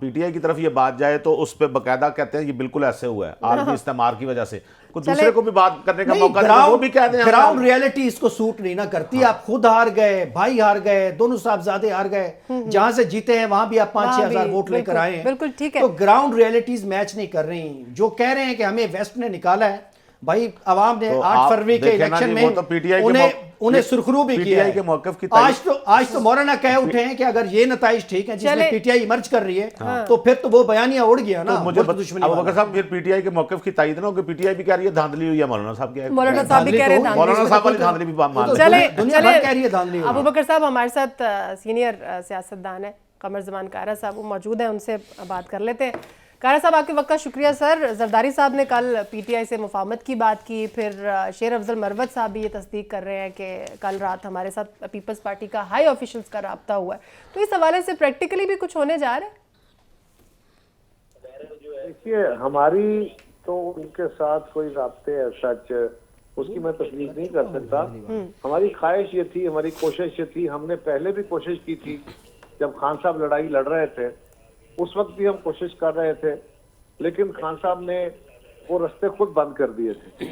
پی ٹی آئی کی طرف یہ بات جائے تو اس پہ باقاعدہ کہتے ہیں یہ بالکل ایسے ہوا ہے عالمی استعمار کی وجہ سے. کوئی دوسرے کو بھی بات کرنے کا موقع دے وہ بھی کہہ دیں. گراؤنڈ ریئلٹی اس کو سوٹ نہیں نہ کرتی. آپ خود ہار گئے, بھائی ہار گئے, دونوں صاحبزادے ہار گئے, جہاں سے جیتے ہیں وہاں بھی آپ 5-6 ہزار ووٹ لے کر آئے ہیں. بالکل ٹھیک ہے. تو گراؤنڈ ریئلٹیز میچ نہیں کر رہی. جو کہہ رہے ہیں کہ ہمیں ویسٹ نے نکالا ہے, بھائی عوام نے 8 فروری کے الیکشن میں انہیں سرخرو بھی کیا ہے. آج تو مولانا کہہ اٹھے ہیں کہ اگر یہ نتائج ٹھیک ہیں جس میں پی ٹی آئی مرج کر رہی ہے تو پھر تو وہ بیانیہ اڑ گیا نا. ابو بکر صاحب پھر پی ٹی آئی کے موقف کی تائید نہ ہو کہ پی ٹی آئی بھی کہہ رہی ہے دھاندلی ہوئی ہے. مولانا صاحب بھی کہہ رہے ہیں مولانا صاحب والی دھاندلی بھی مان لیں. دنیا بھر کہہ رہی ہے دھاندلی. ابو بکر صاحب ہمارے ساتھ سینئر سیاستدان ہیں قمر زمان کائرہ صاحب, وہ موجود ہیں, ان سے بات کر لیتے ہیں. کائرہ صاحب آپ کے وقت کا شکریہ سر. زرداری صاحب نے کل پی ٹی آئی سے مفاہمت کی بات کی, پھر شیر افضل مروت صاحب بھی یہ تصدیق کر رہے ہیں کہ کل رات ہمارے ساتھ پیپلز پارٹی کا ہائی آفیشلز کا رابطہ ہوا ہے. تو اس حوالے سے پریکٹیکلی بھی کچھ ہونے جا رہا ہے؟ دیکھیے ہماری تو ان کے ساتھ کوئی رابطے سچ اس کی میں تصدیق نہیں کر سکتا. ہماری خواہش یہ تھی, ہماری کوشش یہ تھی, ہم نے پہلے بھی کوشش کی تھی جب خان صاحب لڑائی لڑ رہے تھے, اس وقت بھی ہم کوشش کر رہے تھے, لیکن خان صاحب نے وہ رستے خود بند کر دیے تھے.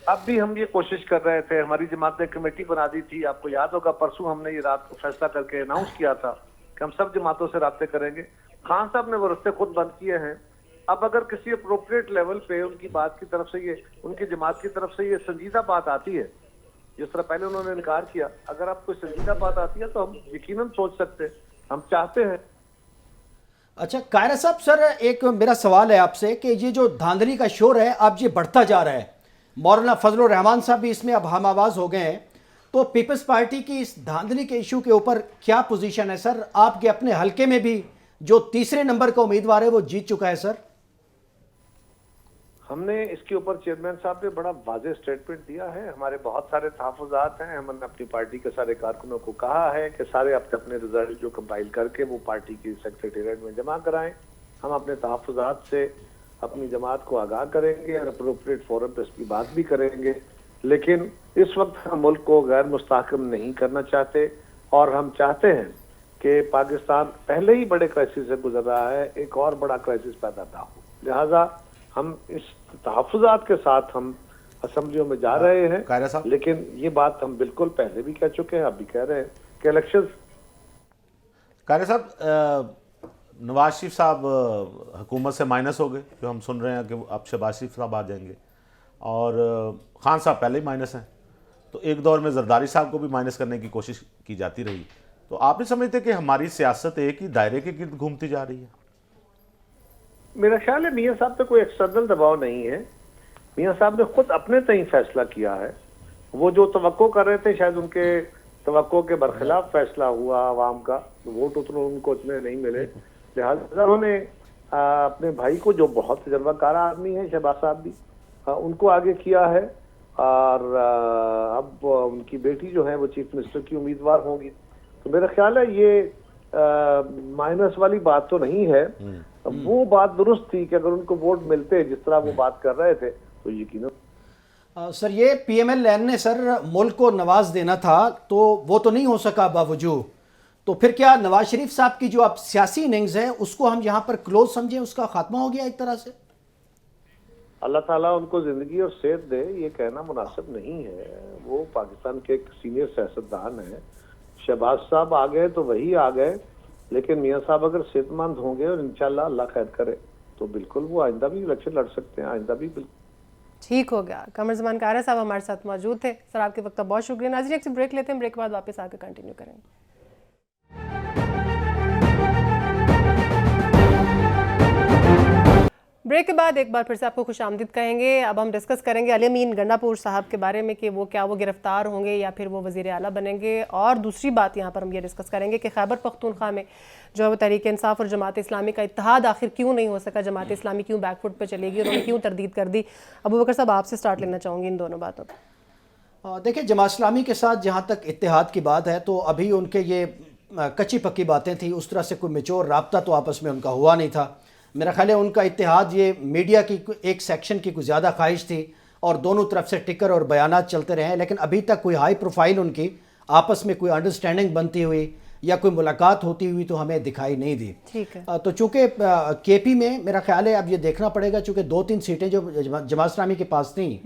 اب بھی ہم یہ کوشش کر رہے تھے. ہماری جماعت نے کمیٹی بنا دی تھی, آپ کو یاد ہوگا پرسوں ہم نے یہ رات کو فیصلہ کر کے اناؤنس کیا تھا کہ ہم سب جماعتوں سے رابطے کریں گے. خان صاحب نے وہ رستے خود بند کیے ہیں. اب اگر کسی اپروپریٹ لیول پہ ان کی بات کی طرف سے ان کی جماعت کی طرف سے یہ سنجیدہ بات آتی ہے, جس طرح پہلے انہوں نے انکار کیا, اگر آپ کوئی سنجیدہ بات آتی ہے تو ہم یقیناً سوچ سکتے, ہم چاہتے ہیں. اچھا کائرہ صاحب, سر ایک میرا سوال ہے آپ سے کہ یہ جو دھاندلی کا شور ہے اب یہ بڑھتا جا رہا ہے, مولانا فضل الرحمان صاحب بھی اس میں اب ہم آواز ہو گئے ہیں, تو پیپلز پارٹی کی اس دھاندلی کے ایشو کے اوپر کیا پوزیشن ہے سر؟ آپ کے اپنے حلقے میں بھی جو تیسرے نمبر کا امیدوار ہے وہ جیت چکا ہے سر. ہم نے اس کے اوپر چیئرمین صاحب نے بڑا واضح سٹیٹمنٹ دیا ہے. ہمارے بہت سارے تحفظات ہیں. ہم نے اپنی پارٹی کے سارے کارکنوں کو کہا ہے کہ سارے اپنے رزلٹ جو کمپائل کر کے وہ پارٹی کی سیکریٹریٹ میں جمع کرائیں. ہم اپنے تحفظات سے اپنی جماعت کو آگاہ کریں گے اور اپروپریٹ فورم پہ اس کی بات بھی کریں گے, لیکن اس وقت ہم ملک کو غیر مستحکم نہیں کرنا چاہتے, اور ہم چاہتے ہیں کہ پاکستان پہلے ہی بڑے کرائسس سے گزر رہا ہے, ایک اور بڑا کرائسس پیدا نہ ہو. لہٰذا ہم اس تحفظات کے ساتھ ہم اسمبلیوں میں جا رہے ہیں, لیکن یہ بات ہم بالکل پہلے بھی کہہ چکے ہیں, اب بھی کہہ رہے ہیں کہ الیکشن. قاری صاحب, نواز شریف صاحب حکومت سے مائنس ہو گئے, جو ہم سن رہے ہیں کہ اب شہباز شریف صاحب آ جائیں گے, اور خان صاحب پہلے ہی مائنس ہیں, تو ایک دور میں زرداری صاحب کو بھی مائنس کرنے کی کوشش کی جاتی رہی. تو آپ نہیں سمجھتے کہ ہماری سیاست ایک ہی دائرے کے گرد گھومتی جا رہی ہے؟ میرا خیال ہے میاں صاحب پہ کوئی ایکسٹرنل دباؤ نہیں ہے. میاں صاحب نے خود اپنے تئیں فیصلہ کیا ہے. وہ جو توقع کر رہے تھے شاید ان کے توقع کے برخلاف فیصلہ ہوا عوام کا, ووٹ ان کو اتنے نہیں ملے, لہٰذا انہوں نے اپنے بھائی کو جو بہت تجربہ کار آدمی ہے شہباز صاحب بھی, ان کو آگے کیا ہے, اور اب ان کی بیٹی جو ہے وہ چیف منسٹر کی امیدوار ہوں گی. تو میرا خیال ہے یہ مائنس والی بات تو نہیں ہے. وہ بات درست تھی کہ اگر ان کو ووٹ ملتے جس طرح وہ بات کر رہے تھے تو یقیناً. سر یہ پی ایم ایل لین نے سر ملک کو نواز دینا تھا, تو وہ تو نہیں ہو سکا باوجود, تو پھر کیا نواز شریف صاحب کی جو اب سیاسی اننگز ہے اس کو ہم یہاں پر کلوز سمجھیں, اس کا خاتمہ ہو گیا ایک طرح سے؟ اللہ تعالیٰ ان کو زندگی اور صحت دے, یہ کہنا مناسب نہیں ہے. وہ پاکستان کے ایک سینئر سیاستدان ہیں. شہباز صاحب آ گئے تو وہی آ گئے, لیکن میاں صاحب اگر صحت مند ہوں گے اور انشاءاللہ اللہ خیر کرے تو بالکل وہ آئندہ بھی الیکشن لڑ سکتے ہیں, آئندہ بھی بالکل ٹھیک ہو گیا. قمر زمان کائرہ صاحب ہمارے ساتھ موجود تھے. سر آپ کے وقت کا بہت شکریہ. ناظرین ایک بریک لیتے ہیں, بریک کے بعد واپس آ کے کنٹینیو کریں گے. بریک کے بعد ایک بار پھر سے آپ کو خوش آمدید کہیں گے. اب ہم ڈسکس کریں گے علی امین گنڈاپور صاحب کے بارے میں کہ وہ کیا وہ گرفتار ہوں گے یا پھر وہ وزیر اعلیٰ بنیں گے, اور دوسری بات یہاں پر ہم یہ ڈسکس کریں گے کہ خیبر پختونخوا میں جو ہے وہ تحریک انصاف اور جماعت اسلامی کا اتحاد آخر کیوں نہیں ہو سکا, جماعت اسلامی کیوں بیک فٹ پہ چلے گی, انہوں نے کیوں تردید کر دی. ابو بکر صاحب آپ سے سٹارٹ لینا چاہوں گی ان دونوں باتوں پہ. دیکھیں جماعت اسلامی کے ساتھ جہاں تک اتحاد کی بات ہے تو ابھی ان کے یہ کچی پکی باتیں تھیں, اس طرح سے کوئی میچور رابطہ تو آپس میں ان کا ہوا نہیں تھا. میرا خیال ہے ان کا اتحاد یہ میڈیا کی ایک سیکشن کی کوئی زیادہ خواہش تھی, اور دونوں طرف سے ٹکر اور بیانات چلتے رہے ہیں, لیکن ابھی تک کوئی ہائی پروفائل ان کی آپس میں کوئی انڈرسٹینڈنگ بنتی ہوئی یا کوئی ملاقات ہوتی ہوئی تو ہمیں دکھائی نہیں دی. ٹھیک ہے. تو چونکہ کے پی میں میرا خیال ہے اب یہ دیکھنا پڑے گا، چونکہ 2-3 سیٹیں جو جماعت اسلامی کے پاس تھیں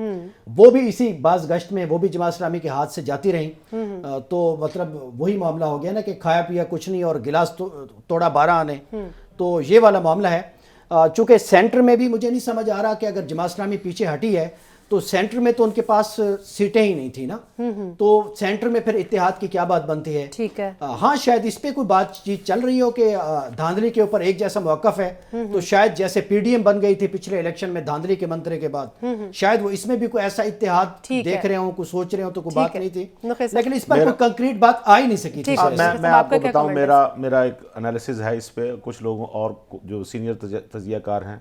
وہ بھی اسی بعض گشت میں وہ بھی جماعت اسلامی کے ہاتھ سے جاتی رہیں. تو مطلب وہی معاملہ ہو گیا نا کہ کھایا پیا کچھ نہیں اور گلاس توڑا 12 آنے. تو یہ والا معاملہ ہے. چونکہ سینٹر میں بھی مجھے نہیں سمجھ آ رہا کہ اگر جماعت اسلامی پیچھے ہٹی ہے تو سینٹر میں تو ان کے پاس سیٹیں ہی نہیں تھی نا، تو سینٹر میں پھر اتحاد کی کیا بات بنتی ہے. ٹھیک ہے. ہاں شاید اس پہ کوئی بات چیت چل رہی ہو کہ دھاندلی کے اوپر ایک جیسا موقف ہے، تو شاید جیسے پی ڈی ایم بن گئی تھی پچھلے الیکشن میں دھاندلی کے منترے کے بعد، شاید وہ اس میں بھی کوئی ایسا اتحاد دیکھ رہے ہوں، کوئی سوچ رہے ہوں، تو کوئی بات نہیں تھی. لیکن اس پر کوئی کنکریٹ بات آ ہی نہیں سکی تھی. میں آپ کو بتاؤں میرا ایک انالیسز ہے اس پہ. کچھ لوگوں اور جو سینئر تجزیہ کار ہیں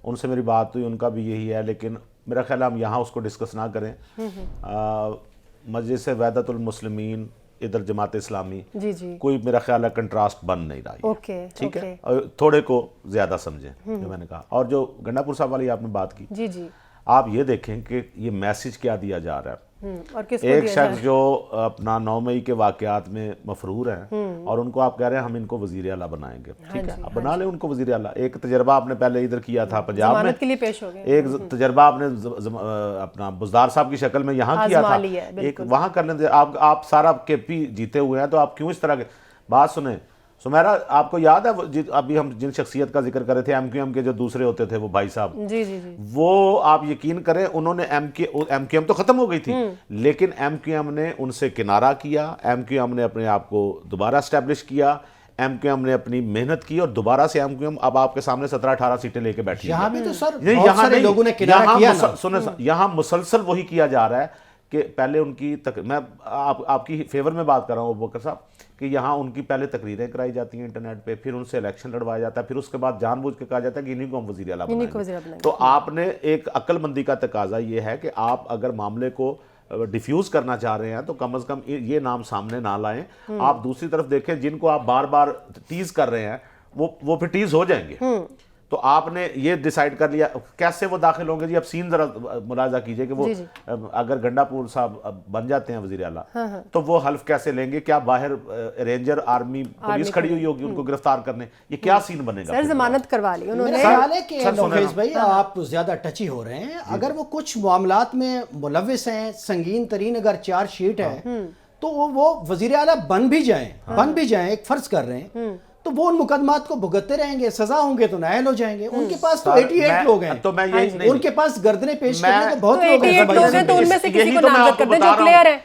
ان سے میری بات ہوئی، ان کا بھی یہی ہے، لیکن میرا خیال ہے ہم یہاں اس کو ڈسکس نہ کریں. مجلس وحدت المسلمین ادھر جماعت اسلامی کوئی میرا خیال ہے کنٹراسٹ بن نہیں رہا. ٹھیک ہے، تھوڑے کو زیادہ سمجھیں جو میں نے کہا. اور جو گنڈا پور صاحب والی آپ نے بات کی، آپ یہ دیکھیں کہ یہ میسج کیا دیا جا رہا ہے. ایک شخص جو اپنا 9 مئی کے واقعات میں مفرور ہیں اور ان کو آپ کہہ رہے ہیں ہم ان کو وزیر اعلیٰ بنائیں گے. ٹھیک ہے، اب بنا لیں ان کو وزیر اعلیٰ. ایک تجربہ آپ نے پہلے ادھر کیا تھا پنجاب میں، ایک تجربہ آپ نے اپنا بزدار صاحب کی شکل میں یہاں کیا تھا، ایک وہاں کر لیں. آپ سارا کے پی جیتے ہوئے ہیں تو آپ کیوں اس طرح کے بات سنیں. سمیرا آپ کو یاد ہے ابھی ہم جن شخصیت کا ذکر کر رہے تھے ایم کیو ایم کے جو دوسرے ہوتے تھے وہ بھائی صاحب، وہ آپ یقین کریں انہوں نے ایم کیو ایم تو ختم ہو گئی تھی، لیکن ایم کیو ایم نے ان سے کنارہ کیا. ایم کیو ایم نے اپنے آپ کو دوبارہ اسٹیبلش کیا. ایم کیو ایم نے اپنی محنت کی اور دوبارہ سے ایم کیو ایم اب آپ کے سامنے 17-18 سیٹیں لے کے بیٹھی. یہاں بھی تو سر بہت سارے لوگوں نے کنارہ کیا نا. سنیں یہاں مسلسل وہی کیا جا رہا ہے کہ پہلے ان کی میں آپ کی فیور میں بات کر رہا ہوں ابوبکر صاحب، کہ یہاں ان کی پہلے تقریریں کرائی جاتی ہیں انٹرنیٹ پہ، پھر ان سے الیکشن لڑوایا جاتا ہے، پھر اس کے بعد جان بوجھ کے کہا جاتا ہے کہ انہیں کو ہم وزیر اعلیٰ بنائیں گے. تو آپ نے ایک عقل مندی کا تقاضا یہ ہے کہ آپ اگر معاملے کو ڈیفیوز کرنا چاہ رہے ہیں تو کم از کم یہ نام سامنے نہ لائیں. آپ دوسری طرف دیکھیں جن کو آپ بار بار ٹیز کر رہے ہیں وہ پھر ٹیز ہو جائیں گے. تو آپ نے یہ ڈیسائیڈ کر لیا کیسے وہ داخل ہوں گے. جی اب سین ذرا ملاحظہ کیجئے کہ وہ اگر گنڈا پور صاحب بن جاتے ہیں وزیر اعلیٰ تو وہ حلف کیسے لیں گے. کیا باہر رینجر آرمی پولیس کھڑی ہوئی ہوگی ان کو گرفتار کرنے؟ یہ کیا سین بنے گا؟ سر ضمانت کروا لی انہوں نے. میرا خیال ہے کہ نوخیز بھائی آپ زیادہ ٹچی ہو رہے ہیں. اگر وہ کچھ معاملات میں ملوث ہیں، سنگین ترین اگر چارج شیٹ ہے تو وہ وزیر اعلیٰ بن بھی جائیں ایک فرض کر رہے ہیں تو وہ ان مقدمات کو بھگتتے رہیں گے، سزا ہوں گے تو نائل ہو جائیں گے. ان کے پاس تو 88 لوگ ہیں، تو میں یہی ان کے پاس گردنیں پیش کرنے کو بہت لوگ ہیں. 88 لوگ ہیں تو ان میں سے کسی کو نامزد کر دیں جو کلیئر ہے.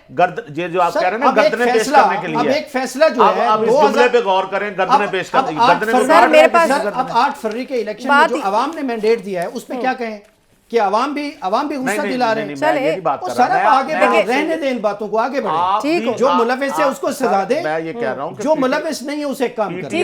یہ جو آپ کہہ رہے ہیں نا گردنیں پیش کرنے کے لیے، اب ایک فیصلہ جو ہے اب اس جملے پہ غور کریں. گردنیں پیش کرنے اب 8 فروری کے الیکشن میں جو عوام نے مینڈیٹ دیا ہے اس پہ کیا کہیں کہ عوام بھی غصہ دلا رہے ہیں. سر آپ آگے بڑھیں، رہنے دیں ان باتوں کو، آگے بڑھیں. جو ملوث ہے اس کو سزا دیں، میں یہ کہہ رہا ہوں جو ملوث نہیں ہے اسے کام کریں.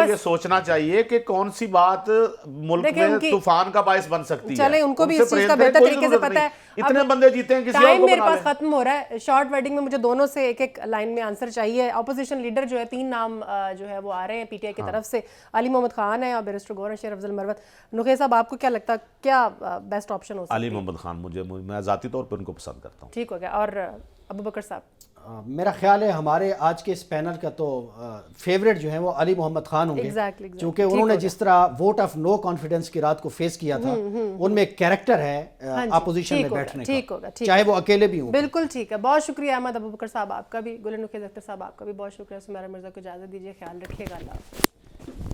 یہ سوچنا چاہیے کہ کون سی بات ملک میں طوفان کا باعث بن سکتی ہے. چلیں ان کو بھی اس چیز کا بہتر طریقے سے پتہ ہے. اتنے بندے جیتے ہیں کسی اور کو ٹائم میرے پاس ختم ہو رہا ہے. شارٹ ورڈنگ میں مجھے دونوں سے ایک لائن میں آنسر چاہیے. اپوزیشن لیڈر جو ہے 3 نام جو ہے وہ آ رہے ہیں پی ٹی آئی کی طرف سے. علی محمد خان ہے اور بیرسٹر گورن شیر افضل مروت. نخیل صاحب آپ کو کیا لگتا ہے کیا بیسٹ آپشن ہو سکتا ہے؟ علی محمد خان میں ذاتی طور پر ان کو پسند کرتا ہوں. ٹھیک ہو گیا. اور ابوبکر صاحب؟ میرا خیال ہے ہمارے آج کے اس پینل کا تو فیوریٹ جو ہیں وہ علی محمد خان ہوں گے، چونکہ انہوں نے جس طرح ووٹ آف نو کانفیڈنس کی رات کو فیس کیا تھا ان میں ایک کیریکٹر ہے اپوزیشن میں بیٹھنے کا، چاہے وہ اکیلے بھی ہوں. بالکل ٹھیک ہے. بہت شکریہ احمد ابوبکر صاحب آپ کا بھی، گل نخیل اختر صاحب آپ کا بھی بہت شکریہ. سمیرا مرزا کو اجازت دیجیے. خیال رکھیے گا. اللہ حافظ.